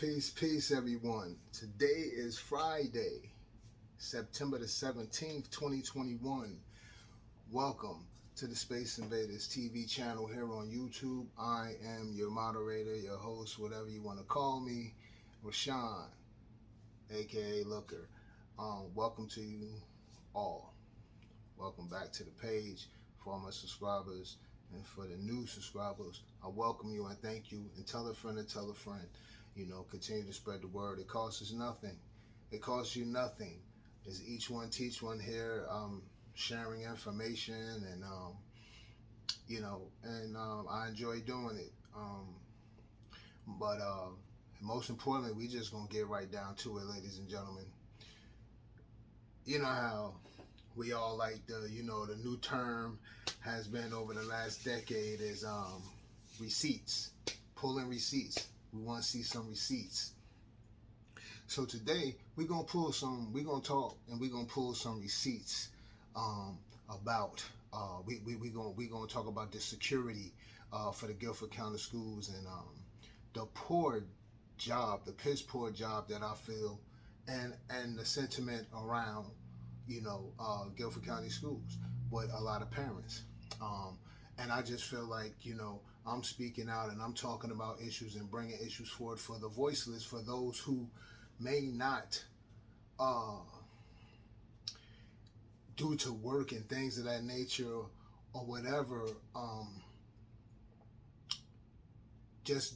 Peace, everyone. Today is Friday, September the 17th, 2021. Welcome to the Space Invaders TV channel here on YouTube. I am your moderator, your host, whatever you want to call me, Rashone, aka Looker. Welcome to you all. Welcome back to the page. For my subscribers and for the new subscribers, I welcome you and thank you. And tell a friend to tell a friend. Continue to spread the word. It costs us nothing. It costs you nothing. It's each one teach one here, sharing information, and I enjoy doing it. But most importantly, we just gonna get right down to it, ladies and gentlemen. You know how we all like the new term has been over the last decade is receipts, pulling receipts. We want to see some receipts. So today we're gonna talk and we're gonna pull some receipts about we're gonna talk about the security for the Guilford County schools and the piss poor job that I feel and the sentiment around Guilford County schools with a lot of parents. And I just feel like, I'm speaking out and I'm talking about issues and bringing issues forward for the voiceless, for those who may not, due to work and things of that nature or whatever, just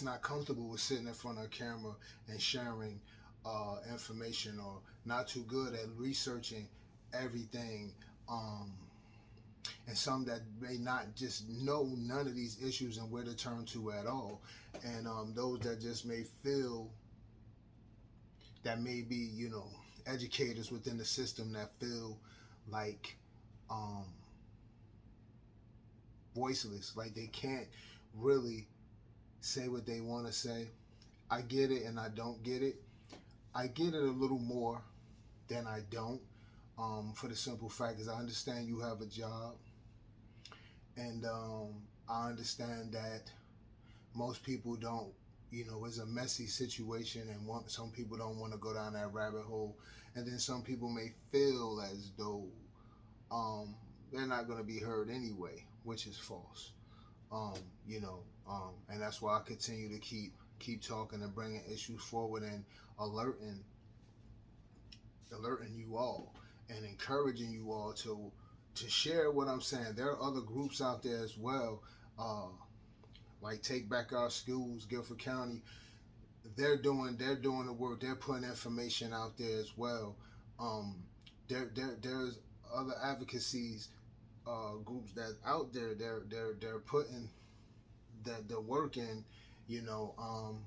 not comfortable with sitting in front of a camera and sharing information, or not too good at researching everything, and some that may not just know none of these issues and where to turn to at all, and those that just may feel that may be educators within the system that feel like voiceless, like they can't really say what they want to say. I get it and I don't get it. I get it a little more than I don't, for the simple fact is I understand you have a job, and I understand that most people don't, it's a messy situation, and some people don't want to go down that rabbit hole, and then some people may feel as though they're not going to be heard anyway, which is false, and that's why I continue to keep talking and bringing issues forward and alerting you all and encouraging you all to share what I'm saying. There are other groups out there as well, like Take Back Our Schools, Guilford County. They're doing the work. They're putting information out there as well. There's other advocacies groups that out there. They're putting the work in, and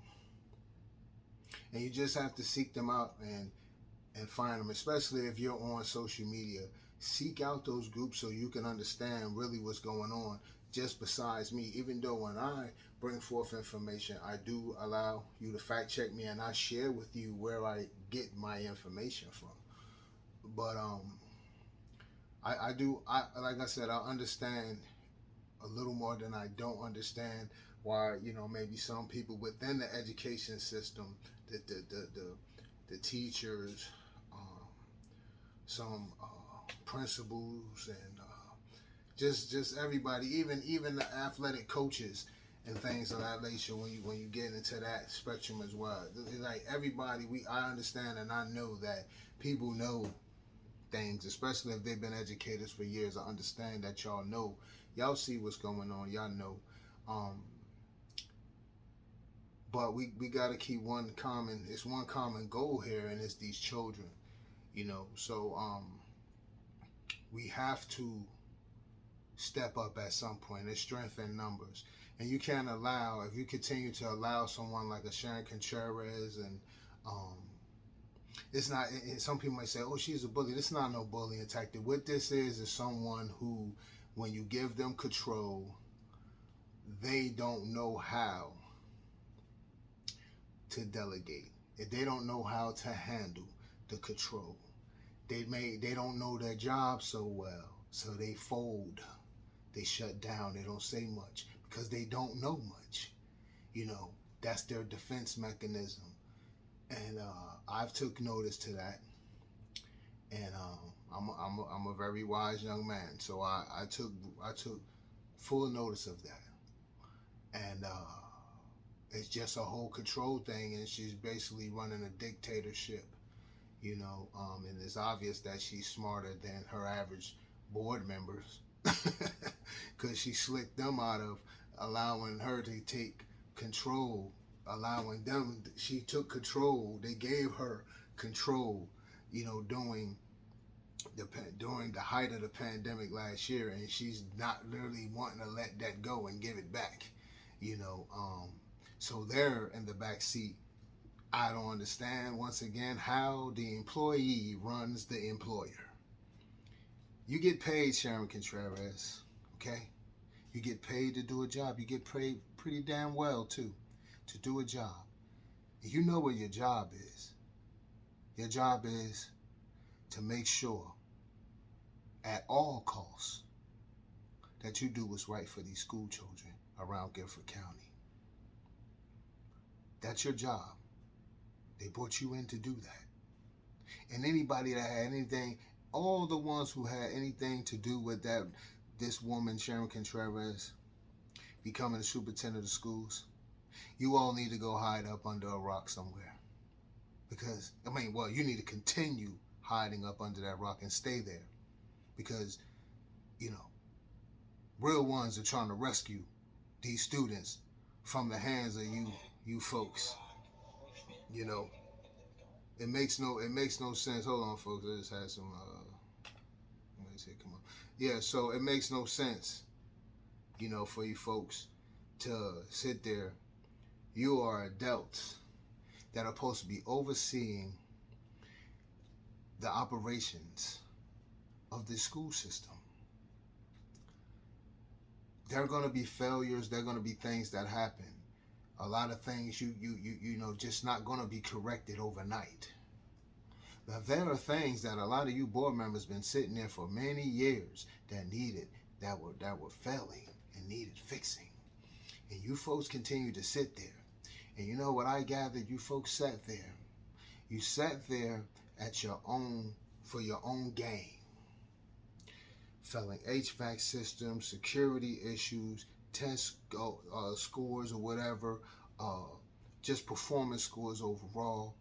you just have to seek them out and find them, especially if you're on social media. Seek out those groups so you can understand really what's going on, just besides me. Even though when I bring forth information, I do allow you to fact check me and I share with you where I get my information from. But I like I said, I understand a little more than I don't understand why, maybe some people within the education system, the teachers, some principals, and just everybody, even the athletic coaches and things of that nature. When you get into that spectrum as well, like everybody, I understand and I know that people know things, especially if they've been educators for years. I understand that y'all see what's going on, y'all know. But we got to keep one common goal here, and it's these children, so we have to step up at some point. There's strength in numbers, and you can't allow, if you continue to allow someone like a Sharon Contreras, and it's not, and some people might say, oh, she's a bully. This is not no bullying tactic. What this is someone who, when you give them control, they don't know how to delegate. If they don't know how to handle the control, they don't know their job so well, so they fold, they shut down, they don't say much because they don't know much, That's their defense mechanism. And I've took notice to that. And I'm a very wise young man, so I took full notice of that. And it's just a whole control thing, and she's basically running a dictatorship, and it's obvious that she's smarter than her average board members, because she slicked them out of allowing her to take control, she took control, they gave her control, during the height of the pandemic last year, and she's not really wanting to let that go and give it back, so they're in the back seat. I don't understand, once again, how the employee runs the employer. You get paid, Sharon Contreras, okay? You get paid to do a job. You get paid pretty damn well, too, to do a job. You know what your job is. Your job is to make sure, at all costs, that you do what's right for these school children around Guilford County. That's your job. They brought you in to do that. And anybody that had anything, all the ones who had anything to do with this woman, Sharon Contreras, becoming the superintendent of schools, you all need to go hide up under a rock somewhere. Because, you need to continue hiding up under that rock and stay there. Because, real ones are trying to rescue these students from the hands of you folks. It makes no sense. Hold on, folks. I just had some. Let me see. Come on. Yeah. So it makes no sense, for you folks to sit there. You are adults that are supposed to be overseeing the operations of the school system. There are going to be failures. There are going to be things that happen. A lot of things just not going to be corrected overnight. Now, there are things that a lot of you board members been sitting there for many years that were failing and needed fixing. And you folks continue to sit there. And you know what I gathered? You folks sat there. You sat there for your own gain. Failing HVAC systems, security issues, test scores or whatever, just performance scores overall.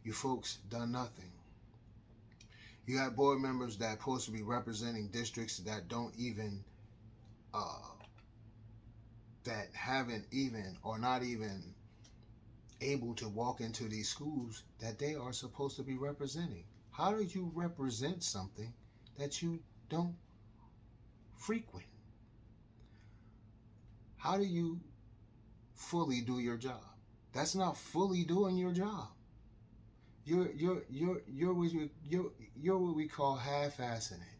You folks done nothing. You have board members that are supposed to be representing districts that don't even, that haven't even or not even able to walk into these schools that they are supposed to be representing. How do you represent something that you don't frequent? How do you fully do your job? That's not fully doing your job. You're what we call half-assing it.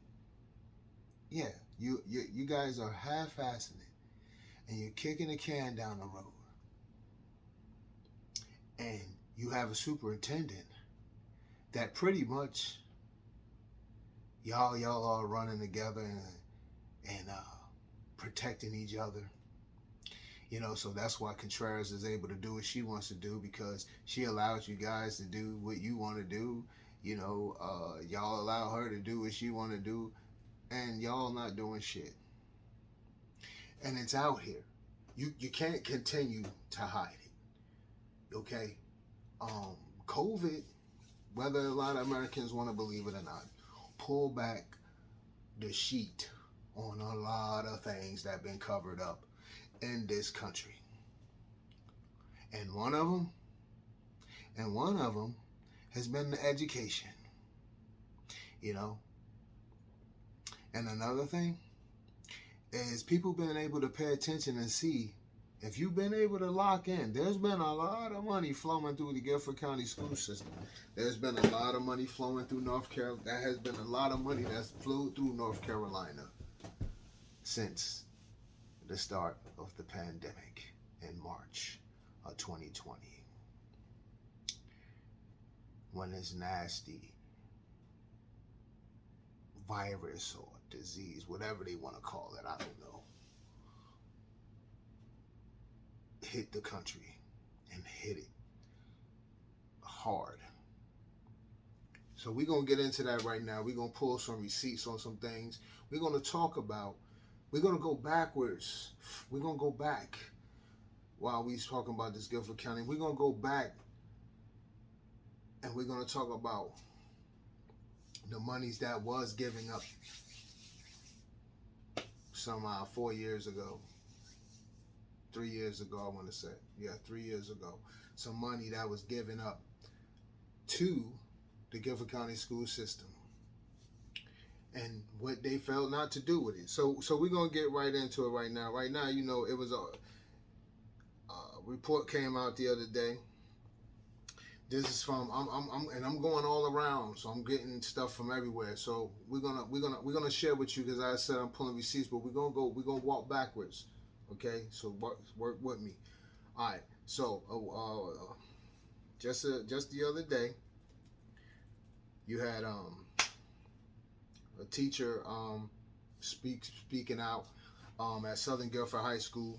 Yeah, you guys are half-assing it, and you're kicking the can down the road. And you have a superintendent that pretty much y'all are running together and protecting each other. So that's why Contreras is able to do what she wants to do, because she allows you guys to do what you want to do. Y'all allow her to do what she want to do, and y'all not doing shit. And it's out here. You can't continue to hide it. Okay? COVID, whether a lot of Americans want to believe it or not, pull back the sheet on a lot of things that have been covered up in this country. And one of them has been the education. And another thing is people being able to pay attention and see, if you've been able to lock in, there's been a lot of money flowing through the Guilford County school system. There's been a lot of money flowing through North Carolina. There has been a lot of money that's flowed through North Carolina since the start of the pandemic in March of 2020. When this nasty virus or disease, whatever they want to call it, I don't know, hit the country. hit it hard. So we're going to get into that right now. We're going to pull some receipts on some things. We're going to talk about, we're going to go backwards. We're going to go back while we're talking about this Guilford County. We're going to go back and we're going to talk about the monies that was giving up somehow 4 years ago. 3 years ago, I want to say. Yeah, 3 years ago. Some money that was given up to the Guilford County school system and what they failed not to do with it. So we're going to get right into it right now. Right now, you know, it was a report came out the other day. This is from I'm going all around, so I'm getting stuff from everywhere. So we're gonna share with you because I said I'm pulling receipts, but we're gonna walk backwards. Okay, so work with me. All right. So just the other day, you had a teacher speaking out at Southern Guilford High School.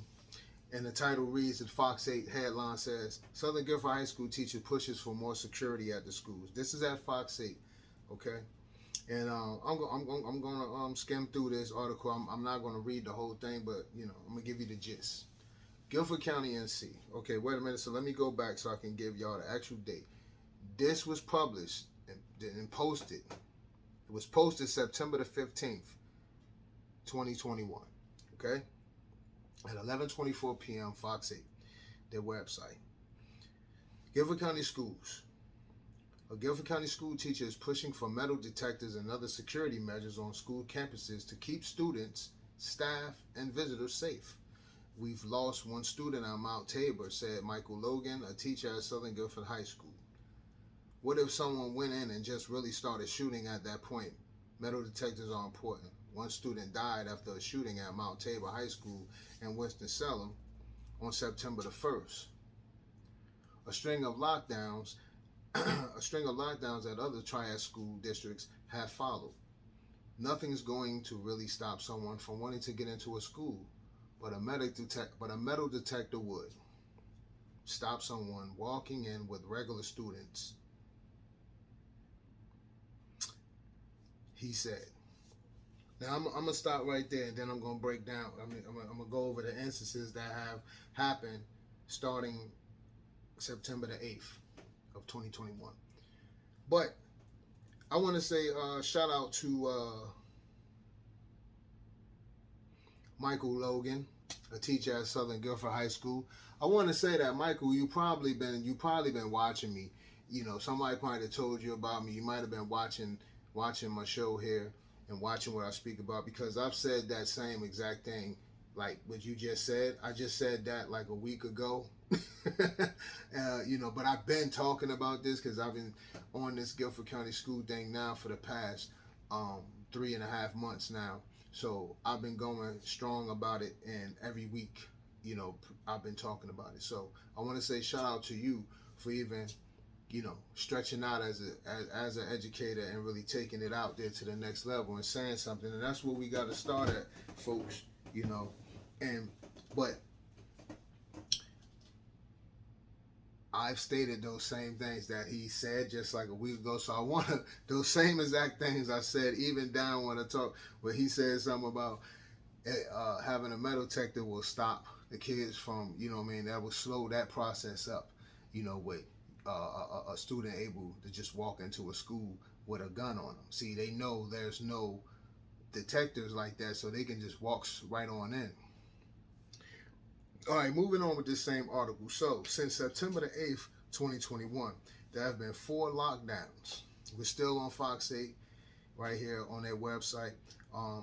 And the title reads, the Fox 8 headline says, Southern Guilford High School teacher pushes for more security at the schools. This is at Fox 8, okay? And I'm going to skim through this article. I'm not going to read the whole thing, but, you know, I'm going to give you the gist. Guilford County, NC. Okay, wait a minute. So let me go back so I can give y'all the actual date. This was published and posted. It was posted September the 15th, 2021, okay? At 11:24 p.m., Fox 8, their website. Guilford County Schools. A Guilford County school teacher is pushing for metal detectors and other security measures on school campuses to keep students, staff, and visitors safe. We've lost one student on Mount Tabor, said Michael Logan, a teacher at Southern Guilford High School. What if someone went in and just really started shooting at that point? Metal detectors are important. One student died after a shooting at Mount Tabor High School in Winston-Salem on September the 1st. A string of lockdowns at other triad school districts have followed. Nothing's going to really stop someone from wanting to get into a school, but a metal detector would stop someone walking in with regular students, he said. Now, I'm going to stop right there, and then I'm going to break down. I'm going to go over the instances that have happened starting September the 8th of 2021. But I want to say shout out to Michael Logan, a teacher at Southern Guilford High School. I want to say that, Michael, you probably been watching me. You know, somebody might have told you about me. You might have been watching my show here and watching what I speak about, because I've said that same exact thing, like what you just said. I just said that like a week ago. You know, but I've been talking about this because I've been on this Guilford County school thing now for the past 3.5 months now. So I've been going strong about it, and every week, you know, I've been talking about it. So I want to say shout out to you for even, you know, stretching out as an educator and really taking it out there to the next level and saying something. And that's where we got to start at, folks, you know. But I've stated those same things that he said just like a week ago. So I want to, those same exact things I said, even down when I talk, where he said something about having a metal detector will stop the kids from, you know what I mean, that will slow that process up, you know, with a student able to just walk into a school with a gun on them. See, they know there's no detectors like that, so they can just walk right on in. All right, moving on with this same article. So, since September the 8th, 2021, there have been 4 lockdowns. We're still on Fox 8, right here on their website. A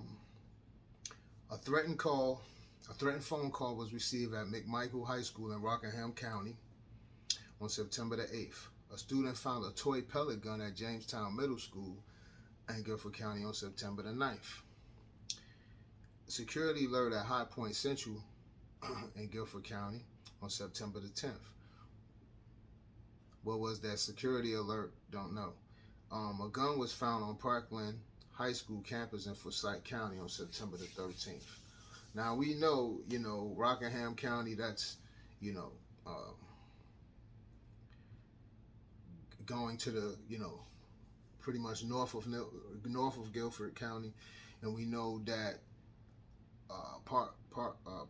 threatened phone call was received at McMichael High School in Rockingham County on September the 8th. A student found a toy pellet gun at Jamestown Middle School in Guilford County on September the 9th. Security alert at High Point Central in Guilford County on September the 10th. What was that security alert? Don't know. A gun was found on Parkland High School campus in Forsyth County on September the 13th. Now we know, you know, Rockingham County, that's, you know, going to the, pretty much north of Guilford County, and we know that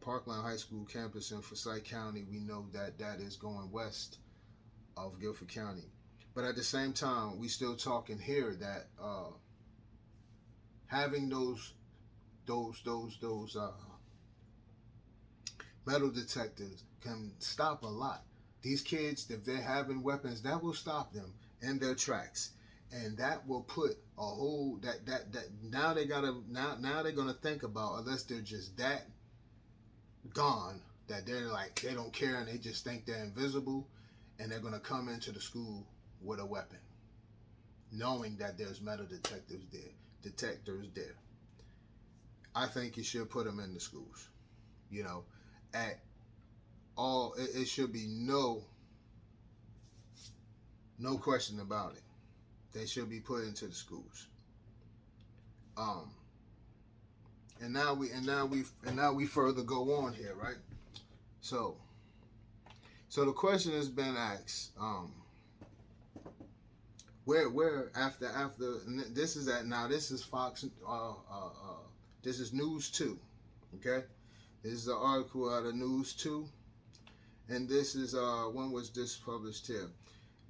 Parkland High School campus in Forsyth County, we know that that is going west of Guilford County. But at the same time, we still talking here that having those metal detectors can stop a lot. These kids, if they're having weapons, that will stop them in their tracks, and that will put a whole that now they're gonna think about, unless they're just that gone that they're like they don't care and they just think they're invisible, and they're gonna come into the school with a weapon, knowing that there's metal detectors there. I think you should put them in the schools. At all, it should be no question about it. They should be put into the schools. And now we further go on here, right? So the question has been asked. Where after this is at now. This is Fox. This is News 2. Okay, this is an article out of News 2, and this is when was this published here?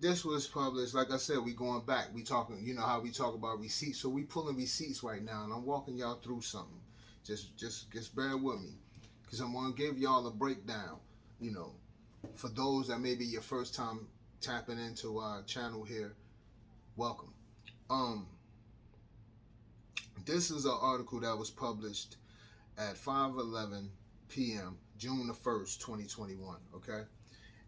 This was published, like I said, we going back. We talking, how we talk about receipts. So we pulling receipts right now, and I'm walking y'all through something. Just bear with me, because I'm gonna give y'all a breakdown. For those that may be your first time tapping into our channel here, welcome. This is an article that was published at 5:11 p.m. June the 1st, 2021. Okay.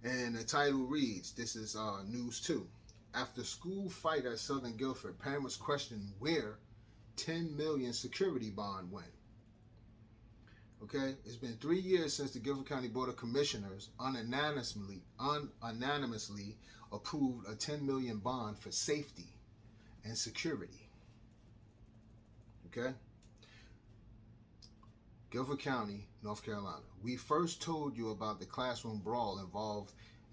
And the title reads, this is News 2. After school fight at Southern Guilford, parents question where $10 million security bond went. Okay, it's been 3 years since the Guilford County Board of Commissioners unanimously approved a $10 million bond for safety and security. Okay? Guilford County, North Carolina. We first told you about the classroom brawl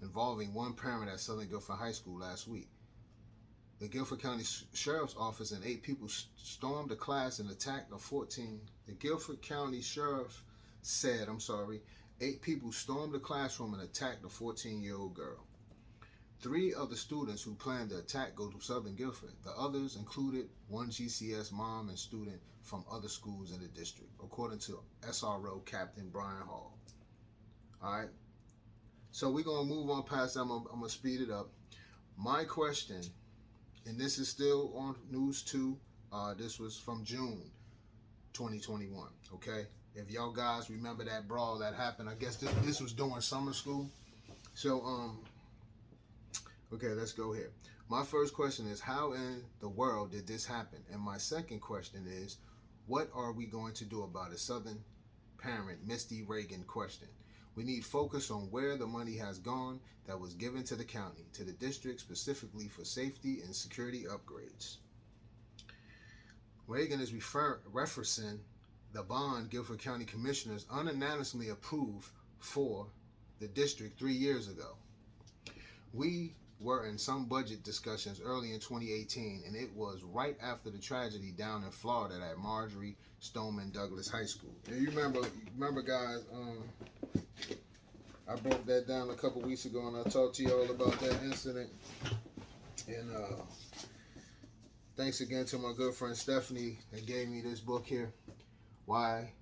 involving one parent at Southern Guilford High School last week. The Guilford County Sheriff's Office and 8 people stormed the class and attacked a 14. The Guilford County Sheriff said, 8 people stormed the classroom and attacked a 14-year-old girl. 3 of the students who planned the attack go to Southern Guilford. The others included one GCS mom and student from other schools in the district, according to SRO Captain Brian Hall. All right. So we're going to move on past that. I'm going to speed it up. My question, and this is still on News 2. This was from June 2021. Okay. If y'all guys remember that brawl that happened, I guess this was during summer school. So, okay, let's go here. My first question is, how in the world did this happen? And my second question is, what are we going to do about it? Southern parent Misty Reagan question. We need focus on where the money has gone that was given to the county, to the district, specifically for safety and security upgrades. Reagan is referencing the bond Guilford County Commissioners unanimously approved for the district 3 years ago. We were in some budget discussions early in 2018, and it was right after the tragedy down in Florida at Marjorie Stoneman Douglas High School. And you remember guys, I broke that down a couple weeks ago, and I talked to you all about that incident. And thanks again to my good friend Stephanie that gave me this book here, Why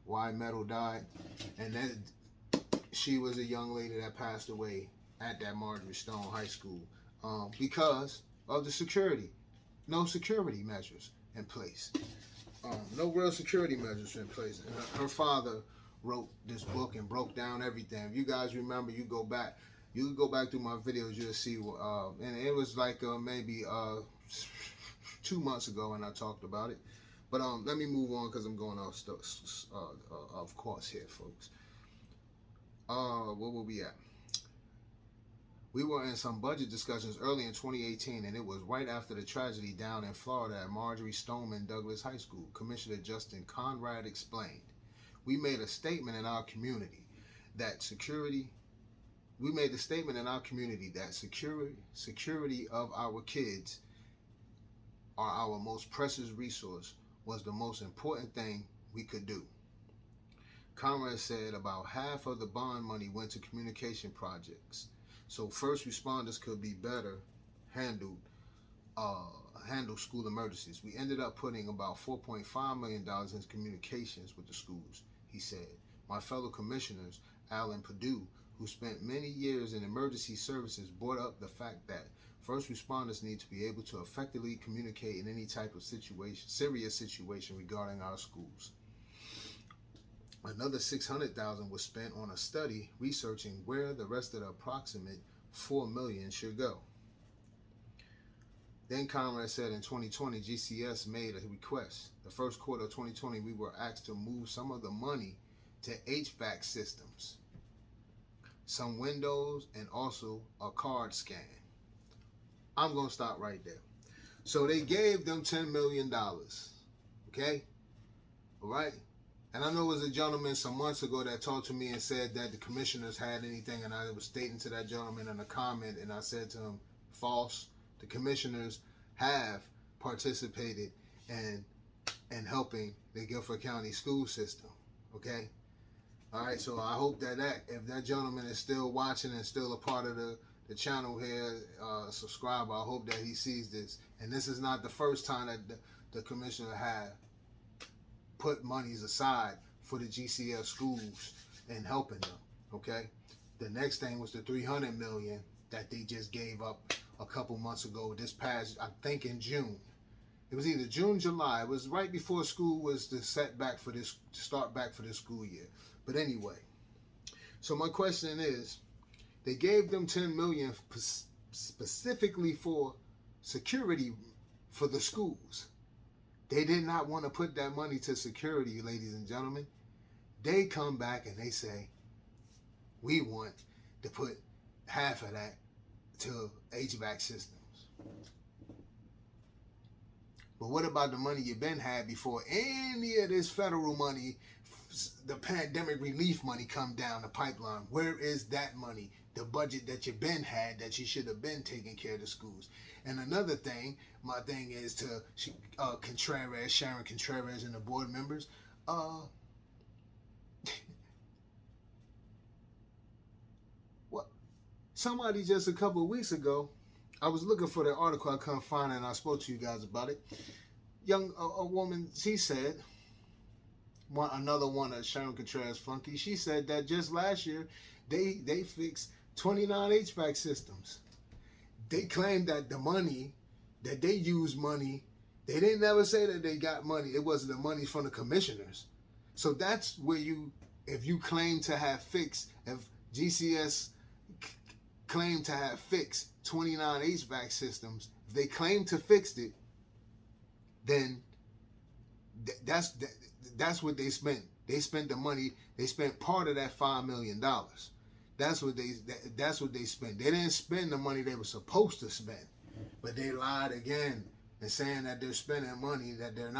Metal Died. And that she was a young lady that passed away at that Marjorie Stone High School because of the security. No security measures in place. No real security measures in place. And her father wrote this book and broke down everything. If you guys remember, you can go back through my videos, you'll see. And it was like maybe 2 months ago when I talked about it. But let me move on because I'm going off course here, folks. Where were we at? We were in some budget discussions early in 2018, and it was right after the tragedy down in Florida at Marjorie Stoneman Douglas High School. Commissioner Justin Conrad explained, we made a statement in our community that security we made a statement in our community that security of our kids are our most precious resource, was the most important thing we could do. Conrad said about half of the bond money went to communication projects, so first responders could be better handle school emergencies. We ended up putting about $4.5 million in communications with the schools, he said. My fellow commissioners, Alan Perdue, who spent many years in emergency services, brought up the fact that first responders need to be able to effectively communicate in any type of serious situation regarding our schools. Another $600,000 was spent on a study researching where the rest of the approximate $4 million should go. Then Conrad said in 2020, GCS made a request. The first quarter of 2020, we were asked to move some of the money to HVAC systems, some windows, and also a card scan. I'm going to stop right there. So they gave them $10 million. Okay? All right? And I know there was a gentleman some months ago that talked to me and said that the commissioners had anything, and I was stating to that gentleman in a comment, and I said to him, false. The commissioners have participated in helping the Guilford County school system. Okay? All right, so I hope that if that gentleman is still watching and still a part of the channel here, subscriber, I hope that he sees this. And this is not the first time that the commissioner have put monies aside for the GCF schools and helping them, okay? The next thing was the $300 million that they just gave up a couple months ago, this past, I think in June. It was either June, July. It was right before school was to start back for this school year. But anyway, so my question is, they gave them $10 million specifically for security for the schools. They did not want to put that money to security, ladies and gentlemen. They come back and they say, we want to put half of that to HVAC systems. But what about the money you've been had before any of this federal money, the pandemic relief money come down the pipeline? Where is that money? The budget that you've been had that you should have been taking care of the schools. And another thing, my thing is to Contreras, Sharon Contreras, and the board members. What? Somebody just a couple of weeks ago, I was looking for the article, I couldn't find it, and I spoke to you guys about it. A woman, she said, another one of Sharon Contreras flunky, she said that just last year they fixed 29 HVAC systems. They claimed that the money, that they used money, they didn't ever say that they got money. It wasn't the money from the commissioners. So that's where if you claim to have fixed, if GCS claim to have fixed 29 HVAC systems, if they claim to fix it, then that's what they spent. They spent the money. They spent part of that $5 million. That's what they spent. They didn't spend the money they were supposed to spend, but they lied again and saying that they're spending money that they're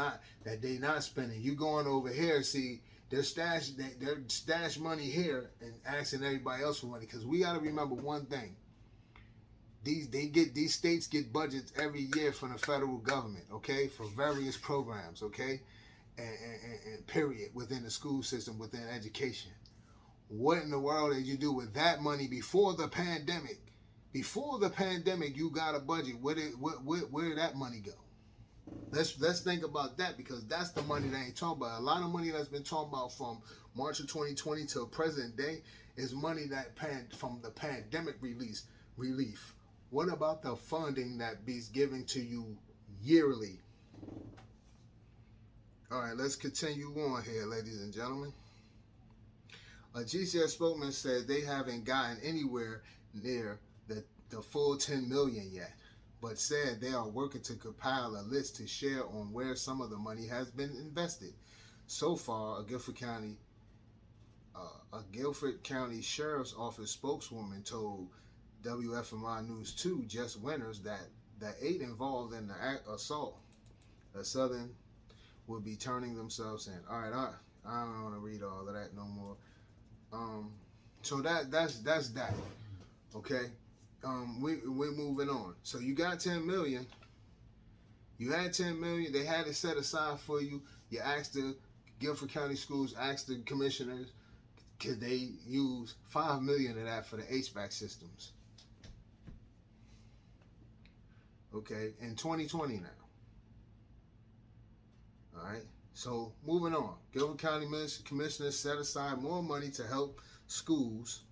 not spending. You going over here, see their stash money here and asking everybody else for money, because we got to remember one thing. These states get budgets every year from the federal government, okay, for various programs, okay, and period, within the school system, within education. What in the world did you do with that money before the pandemic? Before the pandemic, you got a budget. Where did that money go? Let's think about that, because that's the money they ain't talking about. A lot of money that's been talked about from March of 2020 till present day is money that from the pandemic relief. What about the funding that be giving to you yearly? All right, let's continue on here, ladies and gentlemen. A GCS spokesman said they haven't gotten anywhere near the full $10 million yet, but said they are working to compile a list to share on where some of the money has been invested. So far, a Guilford County Sheriff's Office spokeswoman told WFMI News 2 Just Winners that the 8 involved in the assault at Southern will be turning themselves in. All right, I don't want to read all of that no more. So that's that. Okay, we're moving on. So you got 10 million. You had 10 million. They had it set aside for you. You asked the Guilford County Schools, asked the commissioners, could they use 5 million of that for the HVAC systems? Okay, in 2020 now. All right. So moving on, Guilford County commissioners set aside more money to help schools.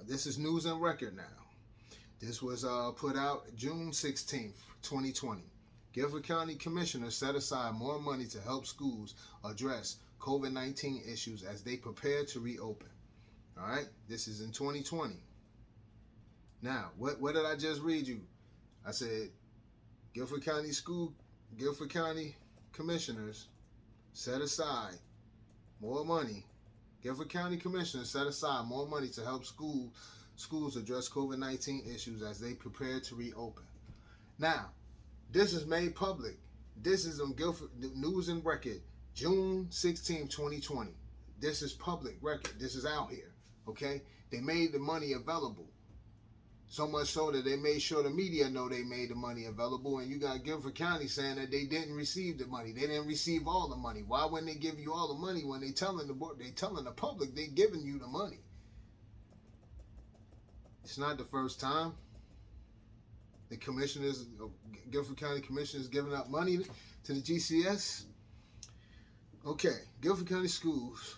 This is News and Record now. This was put out June 16th, 2020. Guilford County commissioners set aside more money to help schools address COVID-19 issues as they prepare to reopen. All right, this is in 2020. Now, what did I just read you? I said Guilford County commissioners set aside more money. Guilford County commissioners set aside more money to help schools address COVID-19 issues as they prepare to reopen. Now, this is made public. This is on Guilford News and Record, June 16, 2020. This is public record. This is out here. Okay? They made the money available. So much so that they made sure the media know they made the money available, and you got Guilford County saying that they didn't receive the money. They didn't receive all the money. Why wouldn't they give you all the money when they telling the public they giving you the money? It's not the first time the commissioners, Guilford County commissioners, giving out money to the GCS. Okay, Guilford County schools,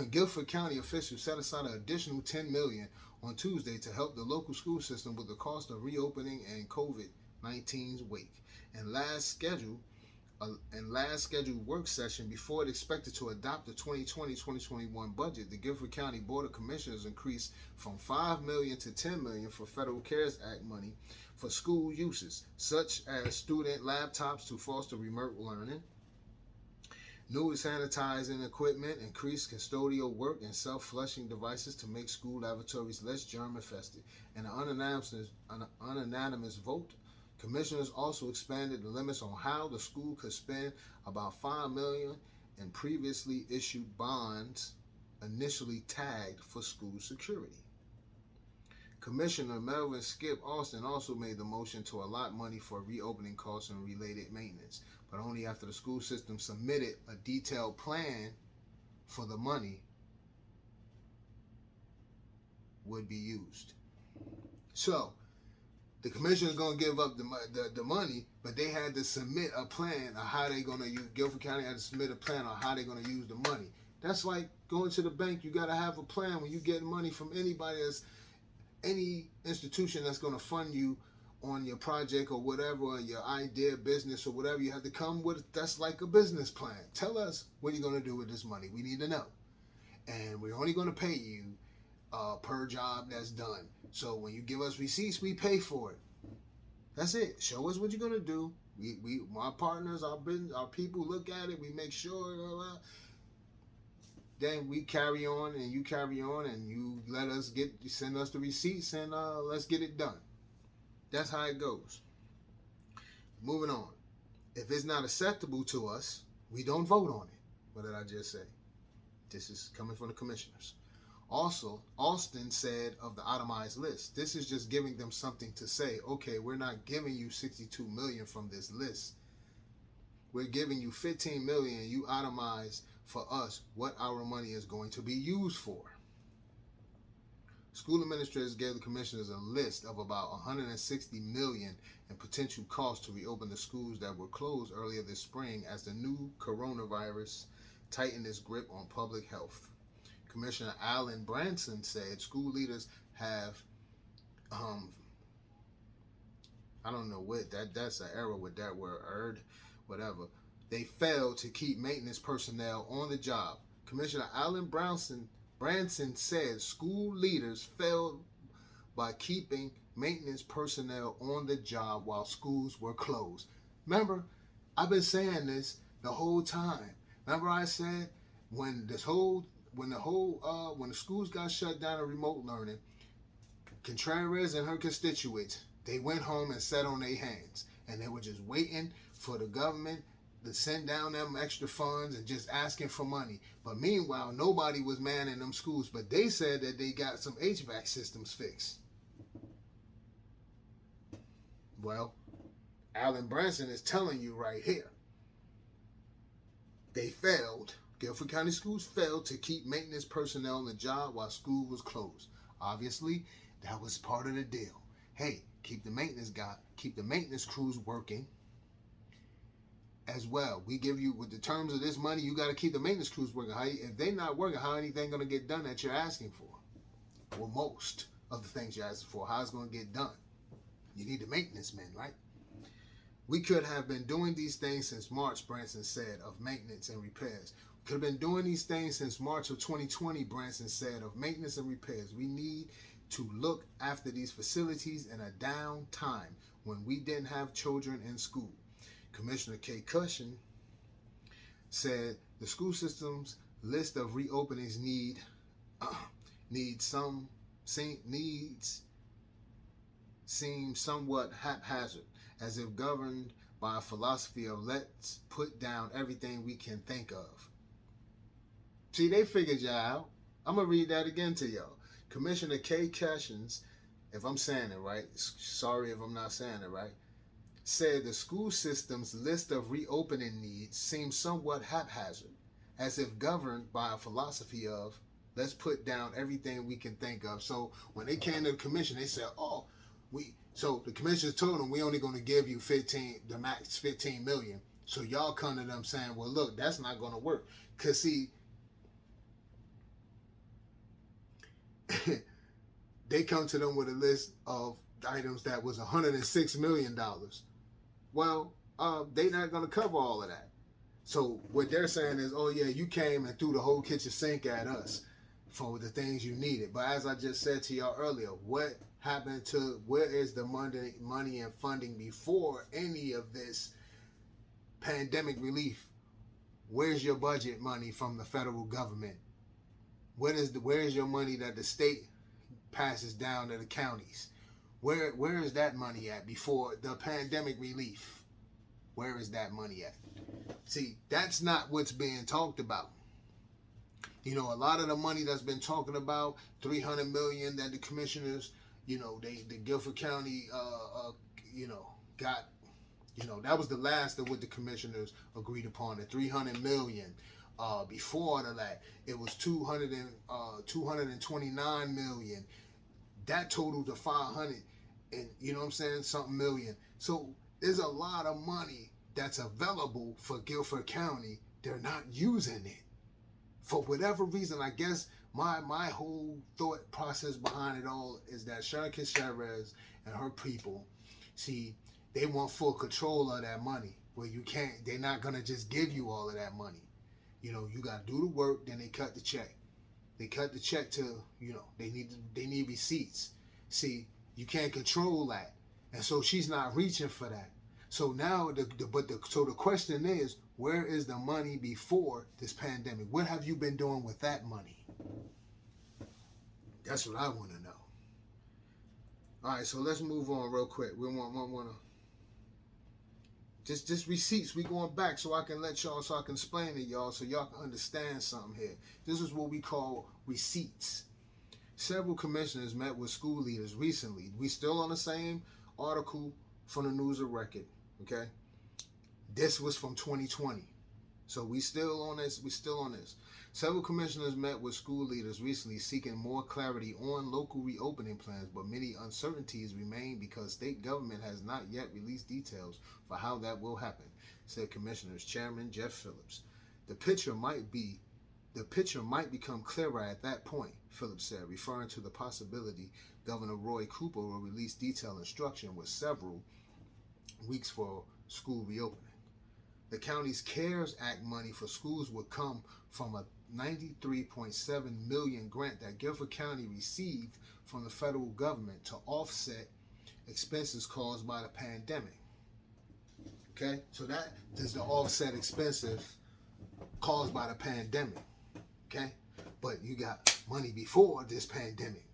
Guilford County officials set aside an additional $10 million on Tuesday to help the local school system with the cost of reopening and COVID-19's wake. And last scheduled work session before it expected to adopt the 2020-2021 budget, the Guilford County Board of Commissioners increased from $5 million to $10 million for Federal CARES Act money for school uses, such as student laptops to foster remote learning, new sanitizing equipment, increased custodial work, and self-flushing devices to make school lavatories less germ-infested. And an unanimous vote, commissioners also expanded the limits on how the school could spend about $5 million in previously issued bonds initially tagged for school security. Commissioner Melvin Skip Austin also made the motion to allot money for reopening costs and related maintenance, but only after the school system submitted a detailed plan for the money would be used. So, the commissioner is going to give up the money, but they had to submit a plan of how they're going to use. Guilford County had to submit a plan on how they're going to use the money. That's like going to the bank. You got to have a plan when you get money from any institution that's going to fund you on your project or whatever, or your idea, business or whatever. You have to come with, that's like a business plan. Tell us what you're going to do with this money. We need to know. And we're only going to pay you per job that's done. So when you give us receipts, we pay for it. That's it. Show us what you're gonna do. We my partners, our business, our people look at it. We make sure. Then we carry on, and you carry on, and you send us the receipts, and let's get it done. That's how it goes. Moving on. If it's not acceptable to us, we don't vote on it. What did I just say? This is coming from the commissioners. Also, Austin said of the itemized list, this is just giving them something to say. Okay, we're not giving you $62 million from this list. We're giving you $15 million. You itemize for us what our money is going to be used for. School administrators gave the commissioners a list of about $160 million in potential costs to reopen the schools that were closed earlier this spring as the new coronavirus tightened its grip on public health. Commissioner Alan Branson said school leaders have, I don't know what, that's an error with that word, whatever. They failed to keep maintenance personnel on the job. Commissioner Alan Branson said school leaders failed by keeping maintenance personnel on the job while schools were closed. Remember, I've been saying this the whole time. Remember I said when the schools got shut down and remote learning, Contreras and her constituents, they went home and sat on their hands, and they were just waiting for the government to send down them extra funds and just asking for money. But meanwhile, nobody was manning them schools. But they said that they got some HVAC systems fixed. Well, Alan Branson is telling you right here. They failed. Guilford County Schools failed to keep maintenance personnel on the job while school was closed. Obviously, that was part of the deal. Hey, keep the maintenance crews working as well. We give you, with the terms of this money, you got to keep the maintenance crews working. If they're not working, how anything going to get done that you're asking for? Well, most of the things you're asking for, how it's going to get done? You need the maintenance men, right? We could have been doing these things since March, Branson said, of maintenance and repairs. We could have been doing these things since March of 2020, Branson said, of maintenance and repairs. We need to look after these facilities in a down time when we didn't have children in school. Commissioner Kay Cushion said the school system's list of reopenings seem somewhat haphazard, as if governed by a philosophy of let's put down everything we can think of. See, they figured y'all out. I'm going to read that again to y'all. Commissioner Kay Cushions, if I'm saying it right, sorry if I'm not saying it right, said the school system's list of reopening needs seems somewhat haphazard, as if governed by a philosophy of let's put down everything we can think of. So when they came to the commission, they said, so the commissioners told them, we only going to give you the max 15 million. So y'all come to them saying, well, look, that's not going to work. Because see, they come to them with a list of items that was $106 million. Well, they're not going to cover all of that. So what they're saying is, oh yeah, you came and threw the whole kitchen sink at us for the things you needed. But as I just said to y'all earlier, what happened to, where is the money and funding before any of this pandemic relief? Where's your budget money from the federal government? Where is your money that the state passes down to the counties? Where is that money at before the pandemic relief? Where is that money at? See, that's not what's being talked about. You know, a lot of the money that's been talking about, $300 million that the commissioners, the Guilford County, got, that was the last of what the commissioners agreed upon, the $300 million. Before that, it was $229 million. That totaled to 500 and something million. So there's a lot of money that's available for Guilford County. They're not using it for whatever reason. I guess my whole thought process behind it all is that Sharon Contreras and her people, see, they want full control of that money. Well, they're not gonna just give you all of that money. You got to do the work, then they cut the check. They cut the check to, they need receipts. See, you can't control that. And so she's not reaching for that. So now, so the question is, where is the money before this pandemic? What have you been doing with that money? That's what I want to know. All right, so let's move on real quick. We want to... Just receipts. We going back so I can explain to y'all so y'all can understand something here. This is what we call receipts. Several commissioners met with school leaders recently. We still on the same article from the News&record, okay? This was from 2020. So we still on this. Several commissioners met with school leaders recently seeking more clarity on local reopening plans, but many uncertainties remain because state government has not yet released details for how that will happen, said Commissioners Chairman Jeff Phillips. The picture might become clearer at that point, Phillips said, referring to the possibility Governor Roy Cooper will release detailed instruction with several weeks for school reopening. The county's CARES Act money for schools would come from a $93.7 million grant that Guilford County received from the federal government to offset expenses caused by the pandemic. Okay, so that is the offset expenses caused by the pandemic. Okay, but you got money before this pandemic.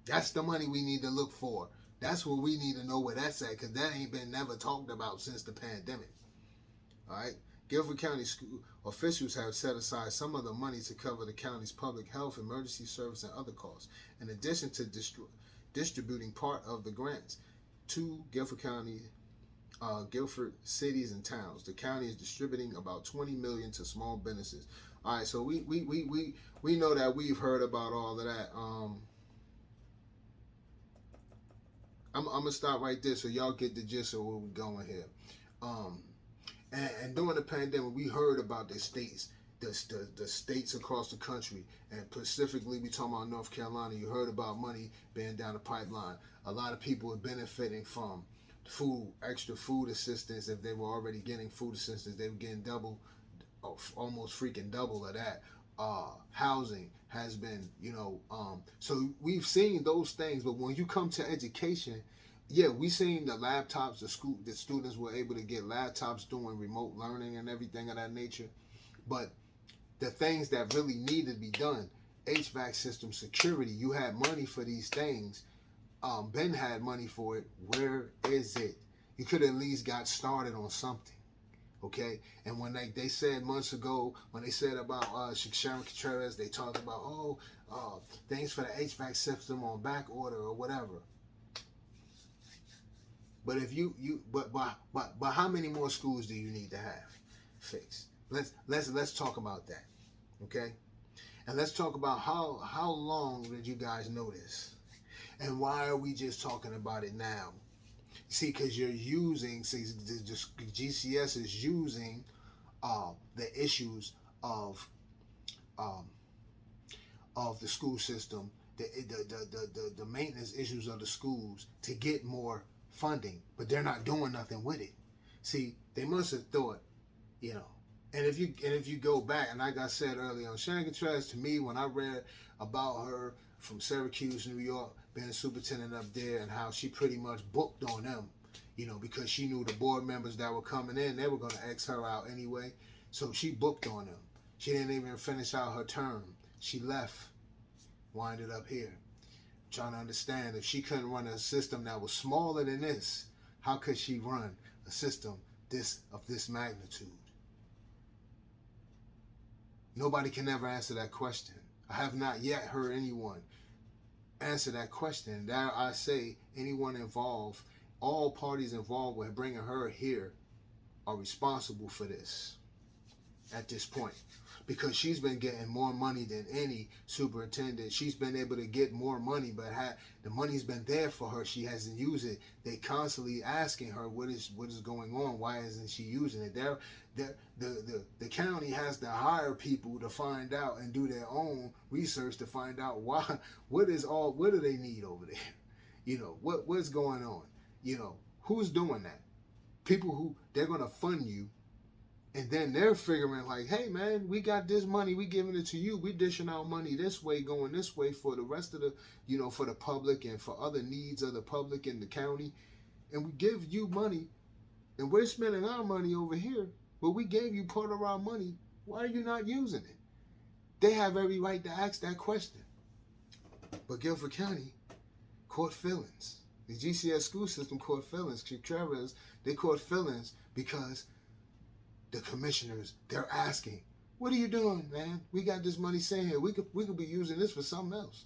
That's the money we need to look for. That's what we need to know where that's at, because that ain't been never talked about since the pandemic. All right. Guilford County school officials have set aside some of the money to cover the county's public health, emergency service, and other costs, in addition to distributing part of the grants to Guilford County, Guilford cities and towns. The county is distributing about $20 million to small businesses. All right, so we know that we've heard about all of that. I'm gonna stop right there so y'all get the gist of where we're going here. And during the pandemic, we heard about the states, the states across the country, and specifically we talking about North Carolina. You heard about money being down the pipeline. A lot of people are benefiting from extra food assistance. If they were already getting food assistance, they were getting double, almost freaking double of that. Housing has been, so we've seen those things. But when you come to education, yeah, we seen the laptops, the students were able to get laptops doing remote learning and everything of that nature. But the things that really needed to be done, HVAC system, security, you had money for these things. Ben had money for it. Where is it? You could at least got started on something. Okay, and when they said months ago, when they said about Sharon Contreras, they talked about things for the HVAC system on back order or whatever. But if but how many more schools do you need to have fixed? Let's talk about that, okay? And let's talk about how long did you guys know this, and why are we just talking about it now? See, because you're using, the GCS is using the issues of the school system, the maintenance issues of the schools to get more funding, but they're not doing nothing with it. See, they must have thought, and if you go back, and like I said earlier on, Sharon Contreras, to me, when I read about her from Syracuse, New York, being a superintendent up there, and how she pretty much booked on them, because she knew the board members that were coming in, they were going to X her out anyway, so she booked on them. She didn't even finish out her term. She left, winded up here. Trying to understand, if she couldn't run a system that was smaller than this, how could she run a system of this magnitude? Nobody can ever answer that question. I have not yet heard anyone answer that question. Dare I say, anyone involved, all parties involved with bringing her here are responsible for this at this point. Because she's been getting more money than any superintendent. She's been able to get more money, but the money's been there for her. She hasn't used it. They constantly asking her what is going on. Why isn't she using it? The county has to hire people to find out and do their own research to find out why. What do they need over there? What's going on? Who's doing that? People who they're gonna fund you. And then they're figuring like, hey man, we got this money, we giving it to you. We dishing out money this way, going this way for the rest of the, for the public and for other needs of the public in the county. And we give you money and we're spending our money over here, but we gave you part of our money. Why are you not using it? They have every right to ask that question. But Guilford County caught feelings. The GCS school system caught feelings. Contreras, they caught feelings because the commissioners, they're asking, what are you doing, man? We got this money sitting here. We could be using this for something else.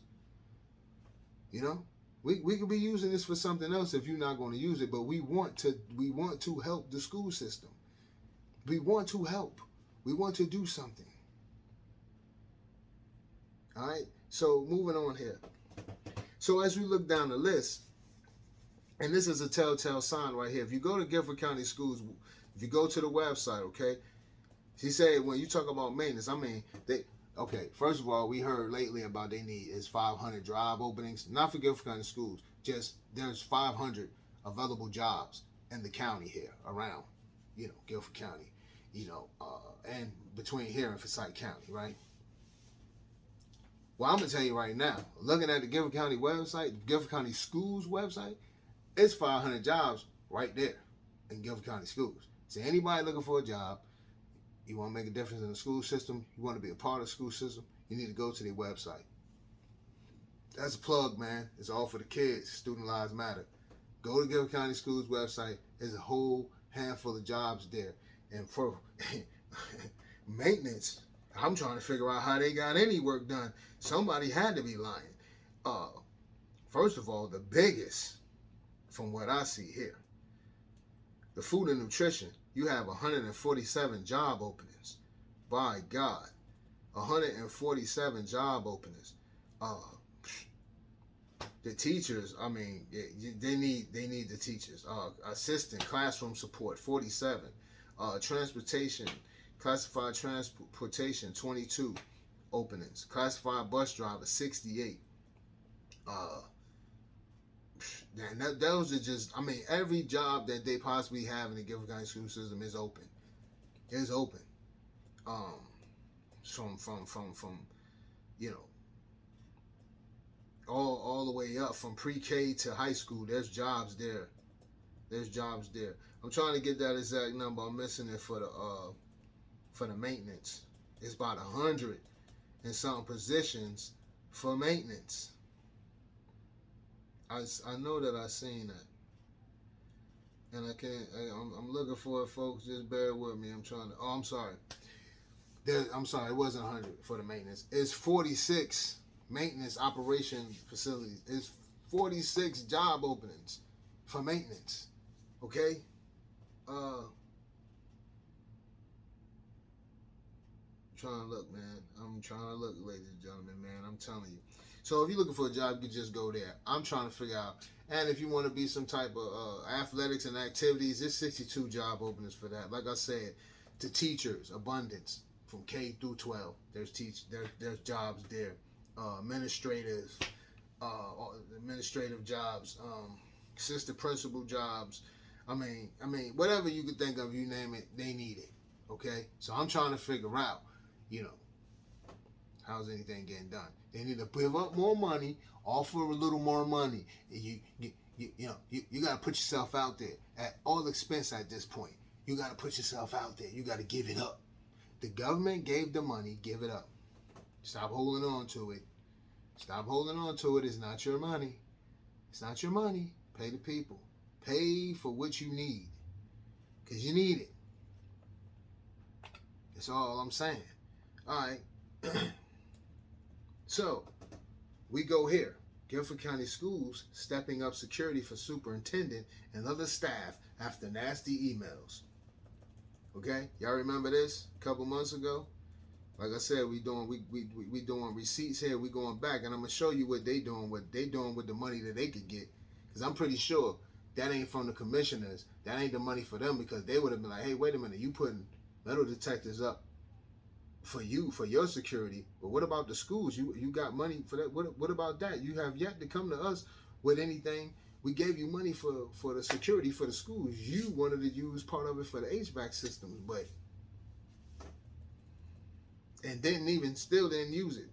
We could be using this for something else if you're not going to use it, but we want to help the school system. We want to help. We want to do something. All right? So moving on here. So as we look down the list, and this is a telltale sign right here. If you go to Guilford County Schools, if you go to the website, okay, she said when you talk about maintenance, first of all, we heard lately about they need is 500 job openings, not for Guilford County Schools, just there's 500 available jobs in the county here around, Guilford County, and between here and Forsyth County, right? Well, I'm going to tell you right now, looking at the Guilford County website, Guilford County Schools website, it's 500 jobs right there in Guilford County Schools. So anybody looking for a job, you want to make a difference in the school system, you want to be a part of the school system, you need to go to their website. That's a plug, man. It's all for the kids. Student Lives Matter. Go to Guilford County Schools website. There's a whole handful of jobs there. And for maintenance, I'm trying to figure out how they got any work done. Somebody had to be lying. First of all, the biggest, from what I see here, the food and nutrition, you have 147 job openings. By God, 147 job openings. The teachers, I mean, they need the teachers. Assistant classroom support, 47. Transportation, classified transportation, 22 openings. Classified bus driver, 68. Those are just, I mean, every job that they possibly have in the Guilford County school system is open. It's open. From you know, all the way up from pre-K to high school. There's jobs there. I'm trying to get that exact number. I'm missing it for the maintenance. It's about 100 and some positions for maintenance. I know that I seen that, and I can't. I'm looking for it, folks. Just bear with me. I'm trying to. Oh, I'm sorry. I'm sorry. It wasn't 100 for the maintenance. It's 46 maintenance operation facilities. It's 46 job openings for maintenance. Okay. Trying to look, man. I'm trying to look, ladies and gentlemen, man. I'm telling you. So if you're looking for a job, you can just go there. I'm trying to figure out. And if you want to be some type of athletics and activities, there's 62 job openings for that. Like I said, to teachers, abundance from K through 12. There's jobs there. Administrative jobs, assistant principal jobs. I mean, whatever you could think of, you name it, they need it. Okay, so I'm trying to figure out, how's anything getting done? They need to give up more money, offer a little more money. You got to put yourself out there at all expense at this point. You got to put yourself out there. You got to give it up. The government gave the money, give it up. Stop holding on to it. Stop holding on to it. It's not your money. It's not your money. Pay the people. Pay for what you need. Because you need it. That's all I'm saying. All right. So, we go here. Guilford County Schools stepping up security for superintendent and other staff after nasty emails. Okay? Y'all remember this a couple months ago? Like I said, we doing receipts here. We going back, and I'm gonna show you what they doing with the money that they could get. Because I'm pretty sure that ain't from the commissioners. That ain't the money for them, because they would have been like, hey, wait a minute, you putting metal detectors up for your security, but what about the schools? You got money for that? What about that? You have yet to come to us with anything. We gave you money for the security for the schools. You wanted to use part of it for the HVAC systems, but still didn't use it.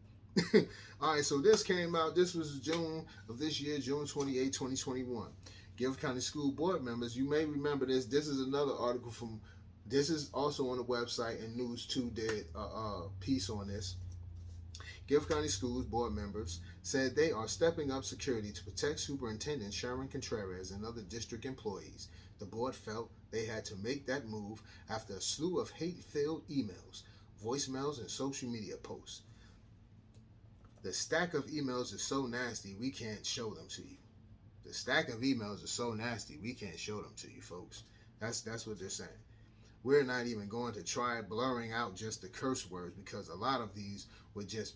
All right, so this came out. This was June of this year, June 28, 2021. Guilford County School Board members, you may remember this. This is another article from. This is also on the website, and News 2 did a piece on this. Guilford County Schools Board members said they are stepping up security to protect Superintendent Sharon Contreras and other district employees. The board felt they had to make that move after a slew of hate-filled emails, voicemails, and social media posts. The stack of emails is so nasty, we can't show them to you. The stack of emails is so nasty, we can't show them to you, folks. That's what they're saying. We're not even going to try blurring out just the curse words, because a lot of these would just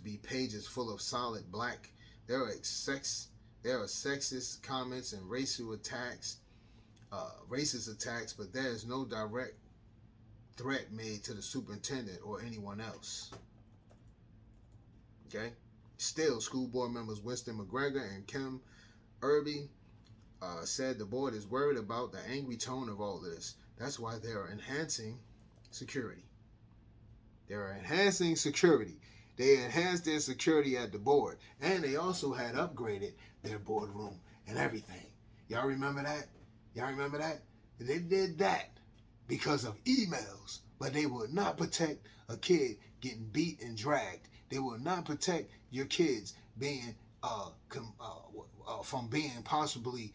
be pages full of solid black. There are sexist comments and racist attacks, but there is no direct threat made to the superintendent or anyone else. Okay? Still, school board members Winston McGregor and Kim Irby said the board is worried about the angry tone of all of this. That's why they are enhancing security. They enhanced their security at the board. And they also had upgraded their boardroom and everything. Y'all remember that? They did that because of emails. But they will not protect a kid getting beat and dragged. They will not protect your kids being from being possibly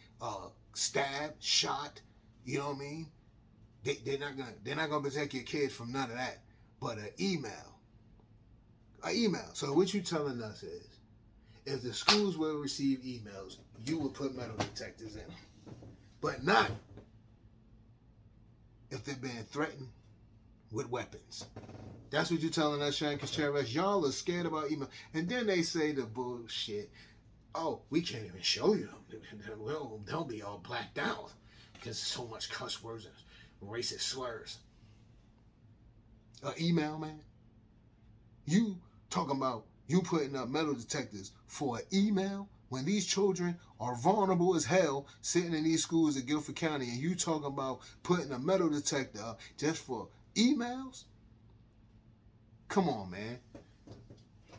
stabbed, shot. You know what I mean? They're not gonna protect your kids from none of that. But an email. So what you telling us is, if the schools will receive emails, you will put metal detectors in them. But not if they're being threatened with weapons. That's what you're telling us, Sharon Contreras. Y'all are scared about email. And then they say the bullshit. Oh, we can't even show you them. They'll be all blacked out because so much cuss words and racist slurs. Email, man. You talking about you putting up metal detectors for an email when these children are vulnerable as hell sitting in these schools in Guilford County, and you talking about putting a metal detector up just for emails? Come on, man.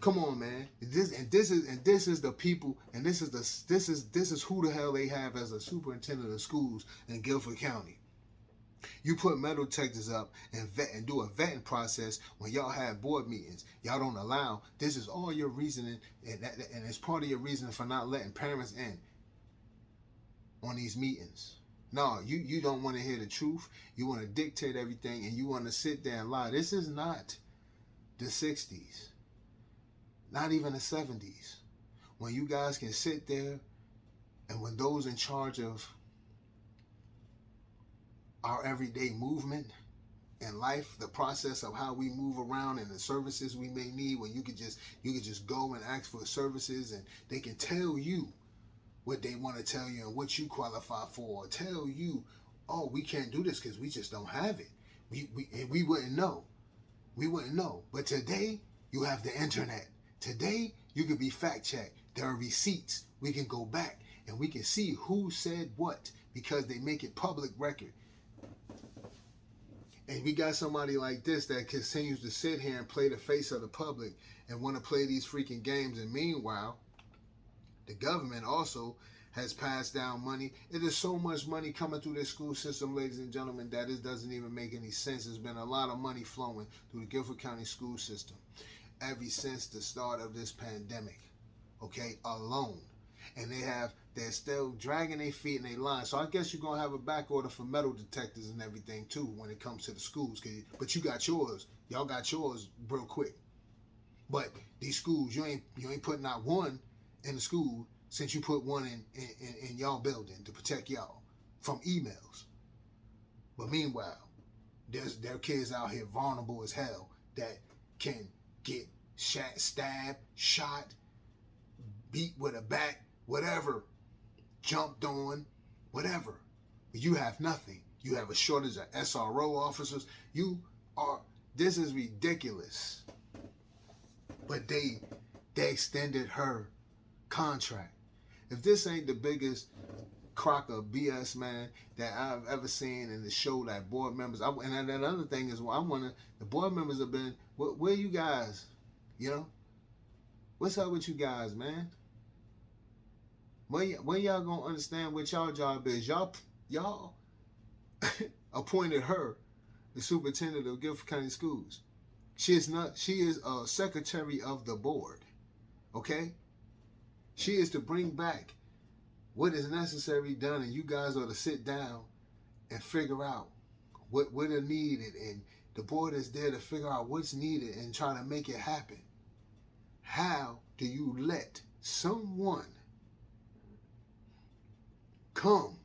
Come on, man. This is the people, and this is who the hell they have as a superintendent of schools in Guilford County. You put metal detectors up and do a vetting process when y'all have board meetings. Y'all don't allow. This is all your reasoning, and it's part of your reasoning for not letting parents in on these meetings. No, you don't want to hear the truth. You want to dictate everything, and you want to sit there and lie. This is not the 60s, not even the 70s, when you guys can sit there and when those in charge of our everyday movement in life, the process of how we move around and the services we may need, when you could just go and ask for services and they can tell you what they want to tell you and what you qualify for, or tell you, oh, we can't do this because we just don't have it. We wouldn't know. We wouldn't know. But today, you have the internet. Today, you can be fact-checked. There are receipts. We can go back and we can see who said what because they make it public record. And we got somebody like this that continues to sit here and play the face of the public and want to play these freaking games. And meanwhile, the government also has passed down money. It is so much money coming through this school system, ladies and gentlemen, that it doesn't even make any sense. There's been a lot of money flowing through the Guilford County school system ever since the start of this pandemic, okay, alone. And they're still dragging their feet in their line. So I guess you're going to have a back order for metal detectors and everything, too, when it comes to the schools. But you got yours. Y'all got yours real quick. But these schools, you ain't putting out one in the school since you put one in y'all building to protect y'all from emails. But meanwhile, there are kids out here vulnerable as hell that can get stabbed, shot, beat with a bat, whatever, jumped on, whatever. But you have nothing. You have a shortage of SRO officers. This is ridiculous. But they extended her contract. If this ain't the biggest crock of BS, man, that I've ever seen in the show that board members, and that other thing is, the board members have been, where you guys, what's up with you guys, man? When y'all gonna understand what y'all job is? Y'all appointed her the superintendent of Guilford County Schools. She is a secretary of the board, okay? She is to bring back what is necessary done, and you guys are to sit down and figure out what are needed, and the board is there to figure out what's needed and try to make it happen. How do you let someone come?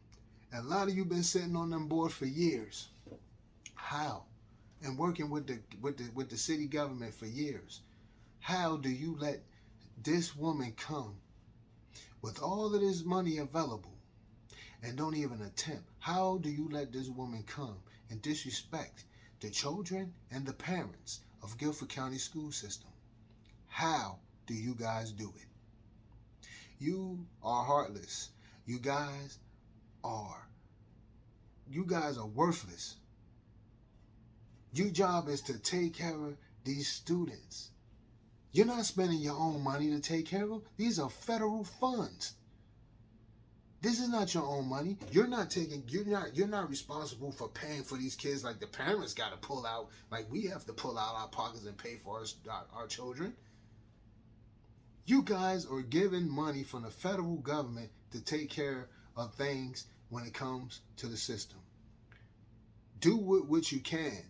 And a lot of you been sitting on them board for years. How? And working with the city government for years. How do you let this woman come with all of this money available and don't even attempt? How do you let this woman come and disrespect the children and the parents of Guilford County school system? How do you guys do it? You are heartless. You guys are worthless. Your job is to take care of these students. You're not spending your own money to take care of them. These are federal funds. This is not your own money. You're not responsible for paying for these kids like the parents got to pull out, like we have to pull out our pockets and pay for our children. You guys are giving money from the federal government to take care of things when it comes to the system. Do what you can,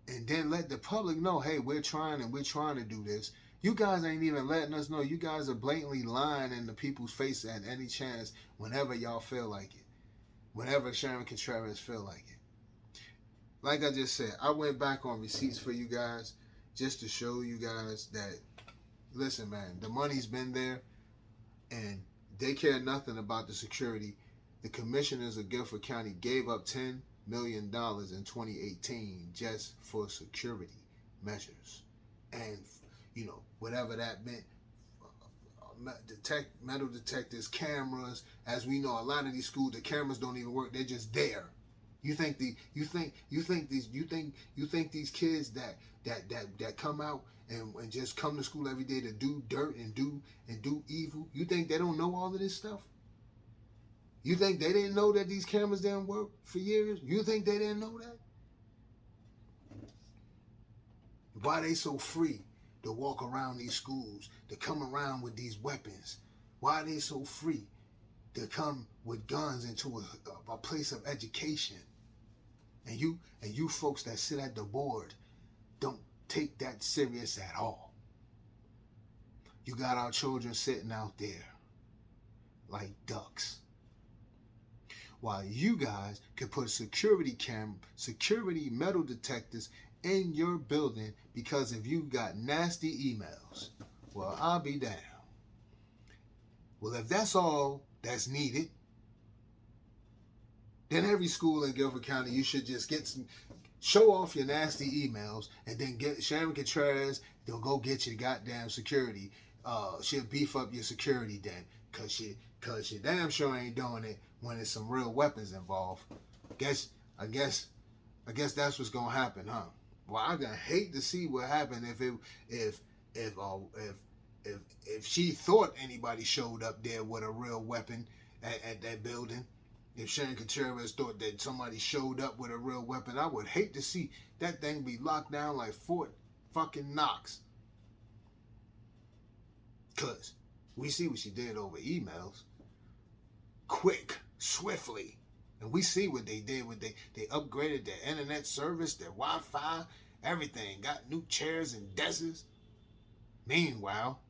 and then let the public know, hey, we're trying to do this. You guys ain't even letting us know. You guys are blatantly lying in the people's face at any chance whenever y'all feel like it. Whenever Sharon Contreras feel like it. Like I just said, I went back on receipts for you guys just to show you guys that, listen, man, the money's been there and they care nothing about the security. The commissioners of Guilford County gave up $10 million in 2018 just for security measures. And, whatever that meant, metal detectors, cameras. As we know, a lot of these schools, the cameras don't even work. They're just there. You think these kids that come out and just come to school every day to do dirt and do evil, you think they don't know all of this stuff? You think they didn't know that these cameras didn't work for years? You think they didn't know that? Why they so free to walk around these schools, to come around with these weapons? Why are they so free to come with guns into a place of education? And you folks that sit at the board don't take that serious at all. You got our children sitting out there like ducks, while you guys can put security metal detectors in your building because if you got nasty emails. Well, I'll be damned. Well, if that's all that's needed, then every school in Guilford County, you should just show off your nasty emails and then get Sharon Contreras, they'll go get your goddamn security. She'll beef up your security then, cause she damn sure ain't doing it when there's some real weapons involved. I guess that's what's gonna happen, huh? Well, I gonna hate to see what happened if she thought anybody showed up there with a real weapon at that building. If Sharon Contreras thought that somebody showed up with a real weapon, I would hate to see that thing be locked down like Fort fucking Knox. Cause we see what she did over emails. Quick, swiftly. And we see what they did when they upgraded their internet service, their Wi-Fi, everything. Got new chairs and desks. Meanwhile,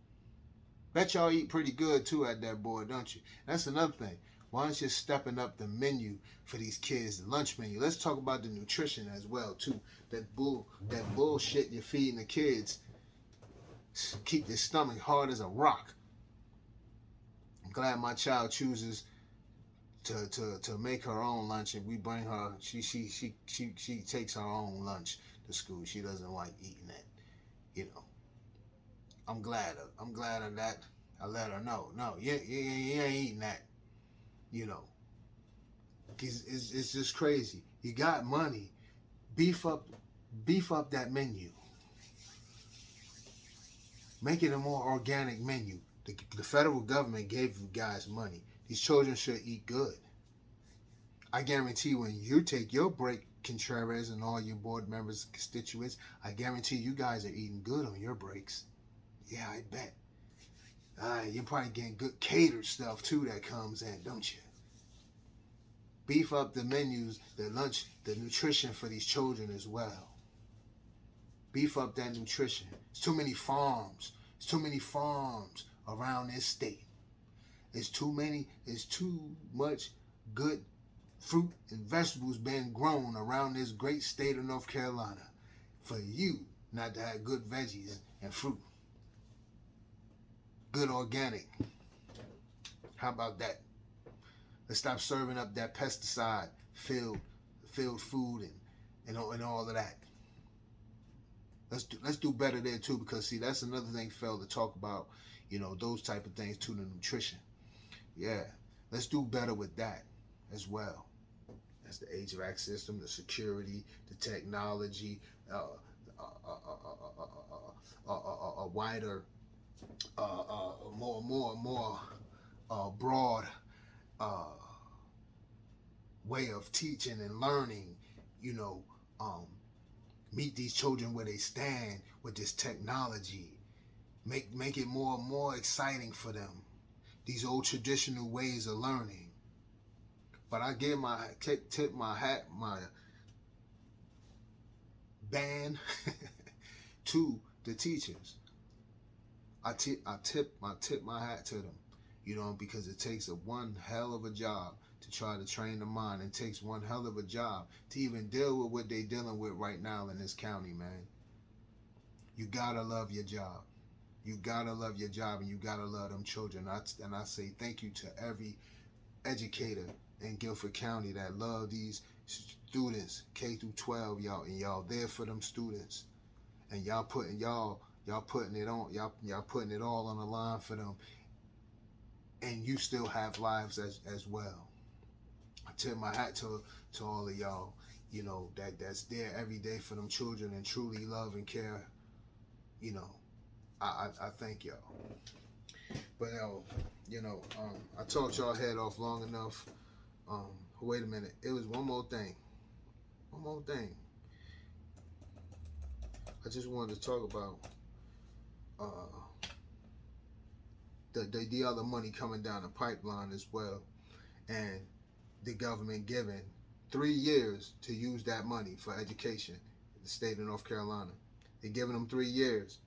bet y'all eat pretty good too at that board, don't you? That's another thing. Why aren't you stepping up the menu for these kids, the lunch menu? Let's talk about the nutrition as well too. That bullshit you're feeding the kids keep their stomach hard as a rock. I'm glad my child chooses to make her own lunch, and we bring her. She takes her own lunch to school. She doesn't like eating it. I'm glad of that. I let her know. No, you ain't eating that. It's just crazy. You got money, beef up that menu. Make it a more organic menu. The federal government gave you guys money. These children should eat good. I guarantee when you take your break, Contreras and all your board members and constituents, I guarantee you guys are eating good on your breaks. Yeah, I bet. You're probably getting good catered stuff too that comes in, don't you? Beef up the menus, the lunch, the nutrition for these children as well. Beef up that nutrition. It's too many farms. It's too many farms around this state. It's too much good fruit and vegetables being grown around this great state of North Carolina for you not to have good veggies and fruit. Good organic. How about that? Let's stop serving up that pesticide filled food and all of that. Let's do better there too, because see, that's another thing failed to talk about, those type of things too, the nutrition. Yeah, let's do better with that as well. That's the HVAC system, the security, the technology, a wider, more broad way of teaching and learning. Meet these children where they stand with this technology. Make it more exciting for them. These old traditional ways of learning. But I give tip my ban to the teachers. I tip my hat to them, because it takes one hell of a job to try to train the mind. It takes one hell of a job to even deal with what they're dealing with right now in this county, man. You gotta love your job. You gotta love your job, and you gotta love them children. And I say thank you to every educator in Guilford County that love these students, K through 12, y'all, and y'all there for them students, and y'all putting it all on the line for them, and you still have lives as well. I tip my hat to all of y'all, that's there every day for them children and truly love and care. I thank y'all. But I talked y'all head off long enough. Wait a minute. It was one more thing. I just wanted to talk about the other money coming down the pipeline as well, and the government giving 3 years to use that money for education in the state of North Carolina. They're giving them 3 years.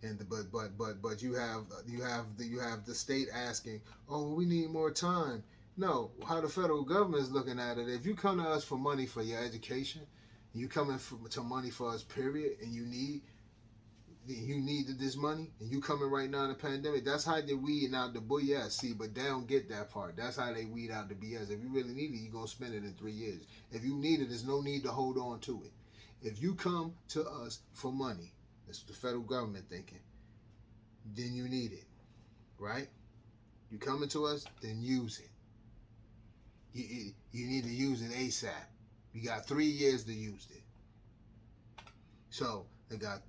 And but you have the state asking, oh, we need more time. No, how the federal government is looking at it, if you come to us for money for your education, you coming to money for us, period, and you needed this money, and you coming right now in the pandemic, that's how they weed out the BS. See, but they don't get that part. That's how they weed out the BS. If you really need it, you're going to spend it in 3 years. If you need it, there's no need to hold on to it. If you come to us for money, that's the federal government thinking, then you need it, right? You coming to us, then use it. You need to use it ASAP. You got 3 years to use it. So they got,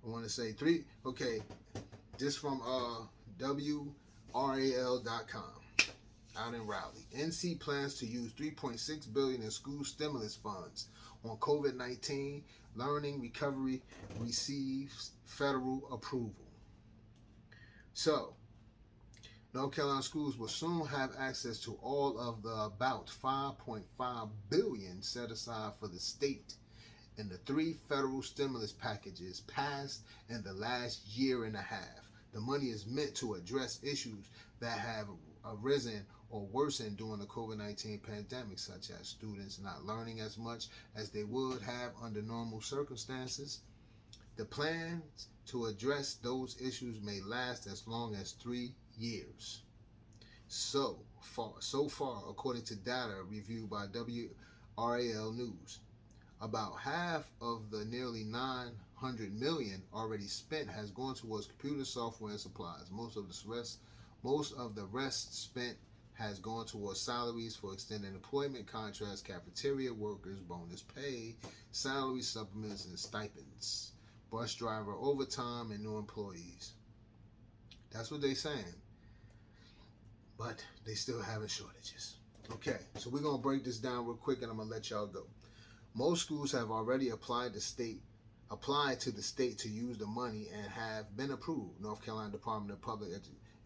I want to say this from WRAL.com out in Raleigh. NC plans to use $3.6 billion in school stimulus funds on COVID-19. Learning recovery receives federal approval. So, North Carolina schools will soon have access to all of the about $5.5 billion set aside for the state in the 3 federal stimulus packages passed in the last year and a half. The money is meant to address issues that have arisen or worsened during the COVID-19 pandemic, such as students not learning as much as they would have under normal circumstances. The plans to address those issues may last as long as 3 years. So far, according to data reviewed by WRAL News, about half of the nearly $900 million already spent has gone towards computer software and supplies. Most of the rest spent has gone towards salaries for extended employment contracts, cafeteria workers, bonus pay, salary supplements, and stipends, bus driver overtime, and new employees. That's what they're saying. But they still having shortages. Okay, so we're going to break this down real quick, and I'm going to let y'all go. Most schools have already applied to the state to use the money and have been approved. North Carolina Department of Public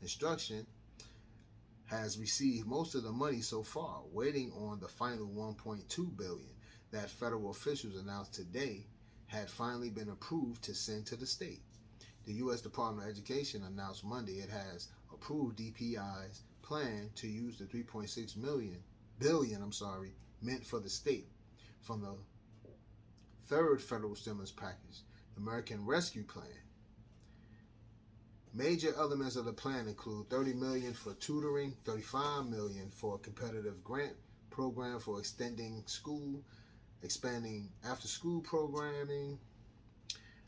Instruction has received most of the money so far, waiting on the final $1.2 billion that federal officials announced today had finally been approved to send to the state. The U.S. Department of Education announced Monday it has approved DPI's plan to use the $3.6 billion meant for the state from the 3rd federal stimulus package, the American Rescue Plan. Major elements of the plan include $30 million for tutoring, $35 million for a competitive grant program for extending school, expanding after-school programming,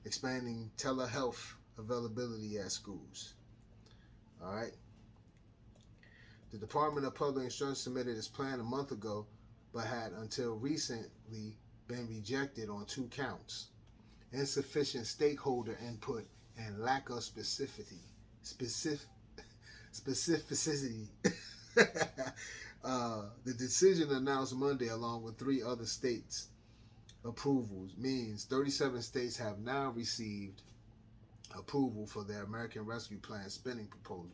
expanding telehealth availability at schools. All right. The Department of Public Instruction submitted its plan a month ago, but had until recently been rejected on 2 counts: insufficient stakeholder input and lack of specificity. The decision announced Monday, along with 3 other states' approvals, means 37 states have now received approval for their American Rescue Plan spending proposals.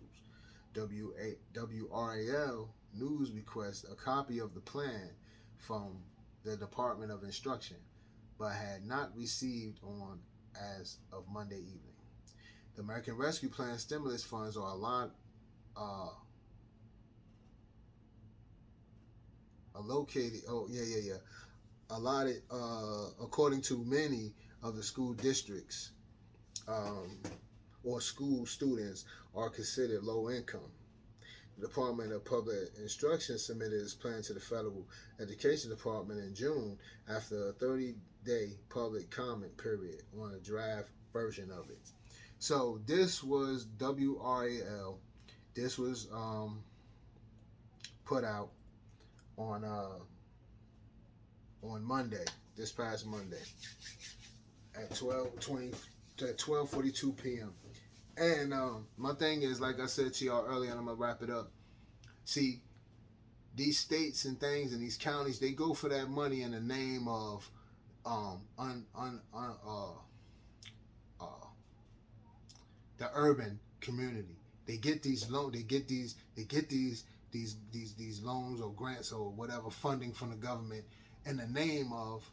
WRAL News requests a copy of the plan from the Department of Instruction. but had not received on as of Monday evening. The American Rescue Plan stimulus funds are uh, located. Oh yeah. Allotted according to many of the school districts um, or school students are considered low income. The Department of Public Instruction submitted its plan to the Federal Education Department in June after a 30-day public comment period on a draft version of it. So this was WRAL. This was put out on Monday, this past Monday, at 12:42 p.m. And my thing is, like I said to y'all earlier, and I'm gonna wrap it up. See, these states and things and these counties, they go for that money in the name of the urban community. They get these loans. They get these loans or grants or whatever funding from the government in the name of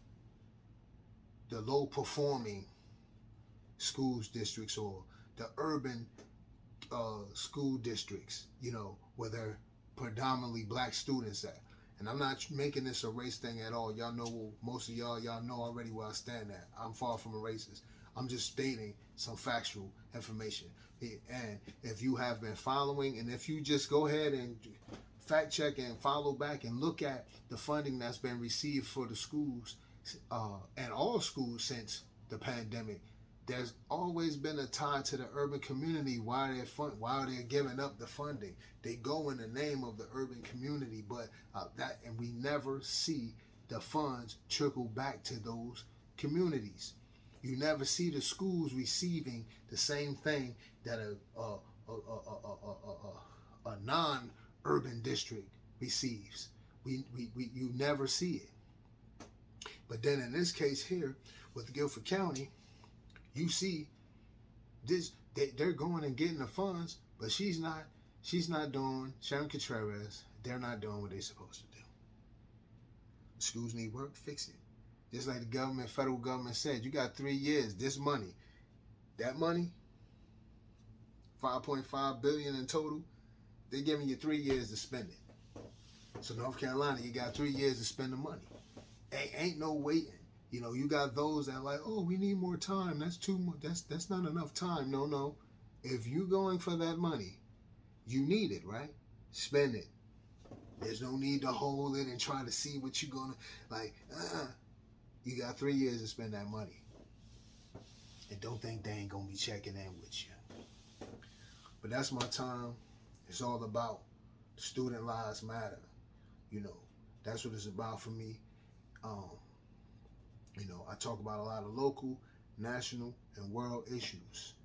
the low performing schools districts or the urban school districts, where they're predominantly black students at. And I'm not making this a race thing at all. Y'all know, most of y'all know already where I stand at. I'm far from a racist. I'm just stating some factual information. And if you have been following, and if you just go ahead and fact check and follow back and look at the funding that's been received for the schools and all schools since the pandemic, there's always been a tie to the urban community while they're giving up the funding. They go in the name of the urban community, but and we never see the funds trickle back to those communities. You never see the schools receiving the same thing that a non-urban district receives. You never see it. But then in this case here with Guilford County, you see this, they're going and getting the funds, but she's not doing, Sharon Contreras, they're not doing what they're supposed to do. The schools need work, fix it. Just like the federal government said, you got 3 years, this money, that money, $5.5 billion in total, they're giving you 3 years to spend it. So North Carolina, you got 3 years to spend the money. Ain't no waiting. You got those that are like, oh, we need more time. That's too much. That's not enough time. No. If you're going for that money, you need it, right? Spend it. There's no need to hold it and try to see what you're gonna like. You got 3 years to spend that money, and don't think they ain't gonna be checking in with you. But that's my time. It's all about student lives matter. That's what it's about for me. I talk about a lot of local, national, and world issues.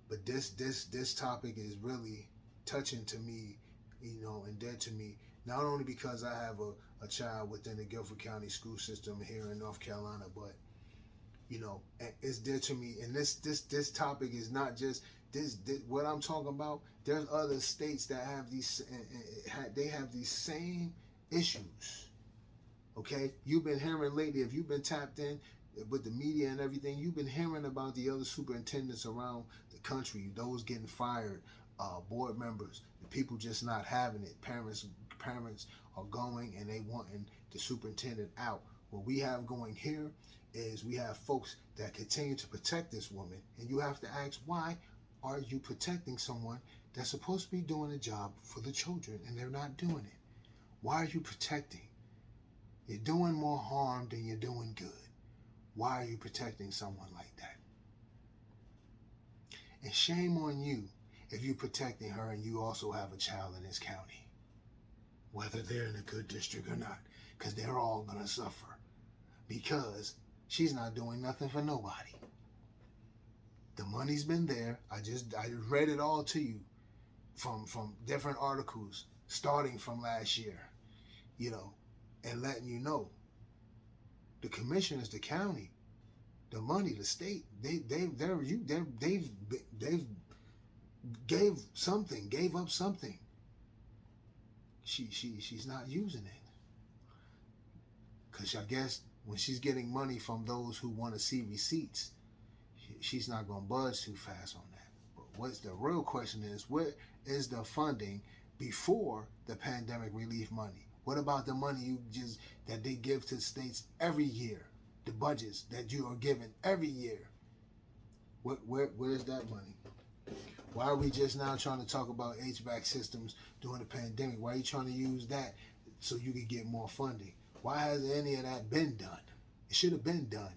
But this topic is really touching to me, and dead to me. Not only because I have a child within the Guilford County school system here in North Carolina, but it's dead to me. And this topic is not just this what I'm talking about. There's other states that have these same issues. Okay, you've been hearing lately, if you've been tapped in with the media and everything, you've been hearing about the other superintendents around the country, those getting fired, board members, the people just not having it. Parents are going and they wanting the superintendent out. What we have going here is we have folks that continue to protect this woman, and you have to ask, why are you protecting someone that's supposed to be doing a job for the children and they're not doing it? Why are you protecting? You're doing more harm than you're doing good. Why are you protecting someone like that? And shame on you if you're protecting her and you also have a child in this county, whether they're in a good district or not, because they're all going to suffer because she's not doing nothing for nobody. The money's been there. I read it all to you from different articles starting from last year, and letting you know the commissioners, the county, the money, the state, they've gave up something. She's not using it because I guess when she's getting money from those who want to see receipts, she's not going to budge too fast on that. But what's the real question is, where is the funding before the pandemic relief money? What about the money that they give to states every year? The budgets that you are given every year. Where's that money? Why are we just now trying to talk about HVAC systems during the pandemic? Why are you trying to use that so you can get more funding? Why hasn't any of that been done? It should have been done.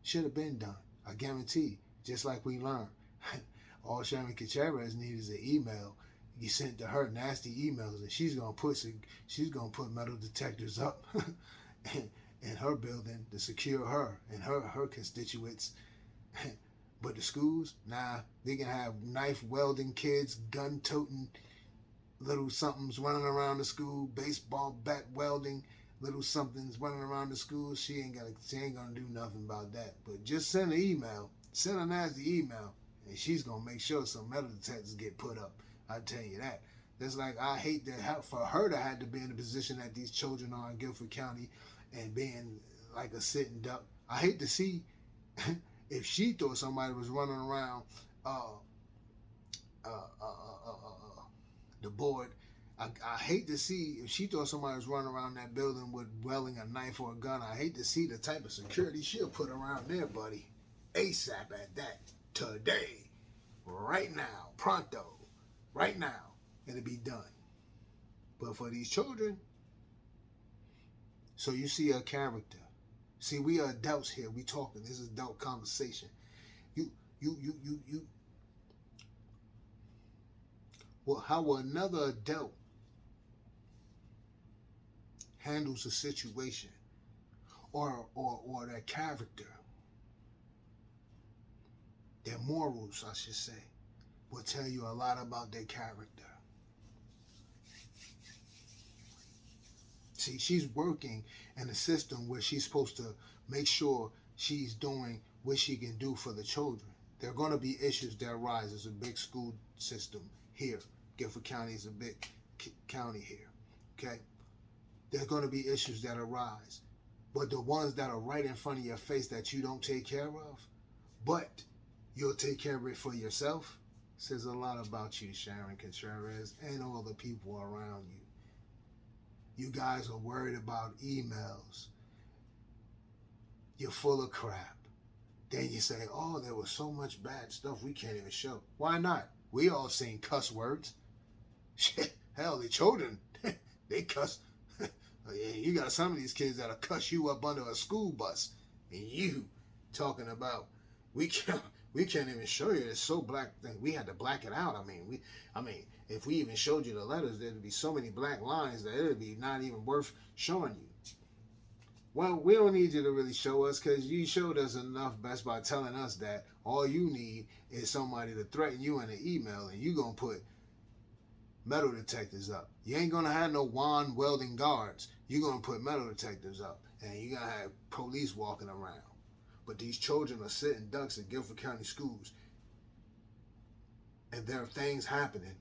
Should have been done. I guarantee, just like we learned. All Sharon Contreras needs is an email. You sent to her nasty emails, and she's gonna put metal detectors up in her building to secure her and her constituents. But the schools, nah, they can have knife wielding kids, gun toting little somethings running around the school, baseball bat welding little somethings running around the school. She ain't gonna do nothing about that. But just send an email, send a nasty email, and she's gonna make sure some metal detectors get put up. I tell you that. That's like, I hate that for her to have to be in the position that these children are in Guilford County and being like a sitting duck. I hate to see if she thought somebody was running around the board. I hate to see if she thought somebody was running around that building with wielding a knife or a gun. I hate to see the type of security she'll put around there, buddy. ASAP at that. Today. Right now. Pronto. Right now. It'll be done. But for these children, so you see a character. See, we are adults here. We talking. This is adult conversation. You. Well, how another adult handles a situation, or their character, their morals, I should say, will tell you a lot about their character. See, she's working in a system where she's supposed to make sure she's doing what she can do for the children. There are going to be issues that arise. There's a big school system here. Guilford County is a big county here. Okay? There's going to be issues that arise. But the ones that are right in front of your face that you don't take care of, but you'll take care of it for yourself, says a lot about you, Sharon Contreras, and all the people around you. You guys are worried about emails. You're full of crap. Then you say, oh, there was so much bad stuff we can't even show. Why not? We all seen cuss words. Shit, hell, the children, they cuss. You got some of these kids that'll cuss you up under a school bus. And you talking about, we can't even show you. It's so black. We had to black it out. I mean, if we even showed you the letters, there'd be so many black lines that it'd be not even worth showing you. Well, we don't need you to really show us, because you showed us enough best by telling us that all you need is somebody to threaten you in an email, and you going to put metal detectors up. You ain't going to have no wand welding guards. You're going to put metal detectors up, and you're going to have police walking around. But these children are sitting ducks at Guilford County schools, and there are things happening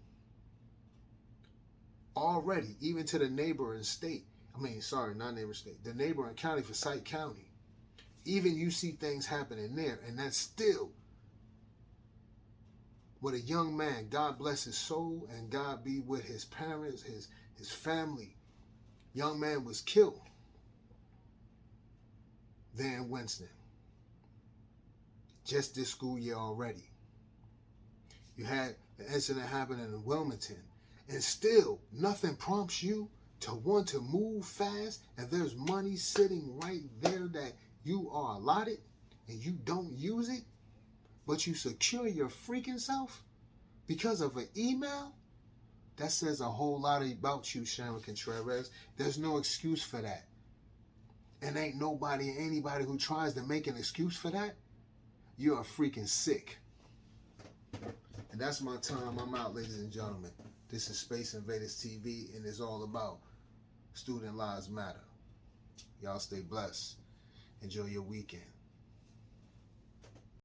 already, even to the neighboring state. Not neighboring state. The neighboring county, Forsyth County. Even you see things happening there, and that's still with a young man, God bless his soul, and God be with his parents, his family. Young man was killed there in Winston. Just this school year already. You had an incident happening in Wilmington, and still nothing prompts you to want to move fast, and there's money sitting right there that you are allotted, and you don't use it, but you secure your freaking self because of an email? That says a whole lot about you, Sharon Contreras. There's no excuse for that. And ain't anybody who tries to make an excuse for that, you're freaking sick. And that's my time. I'm out, ladies and gentlemen. This is Space Invaders TV, and it's all about Student Lives Matter. Y'all stay blessed. Enjoy your weekend.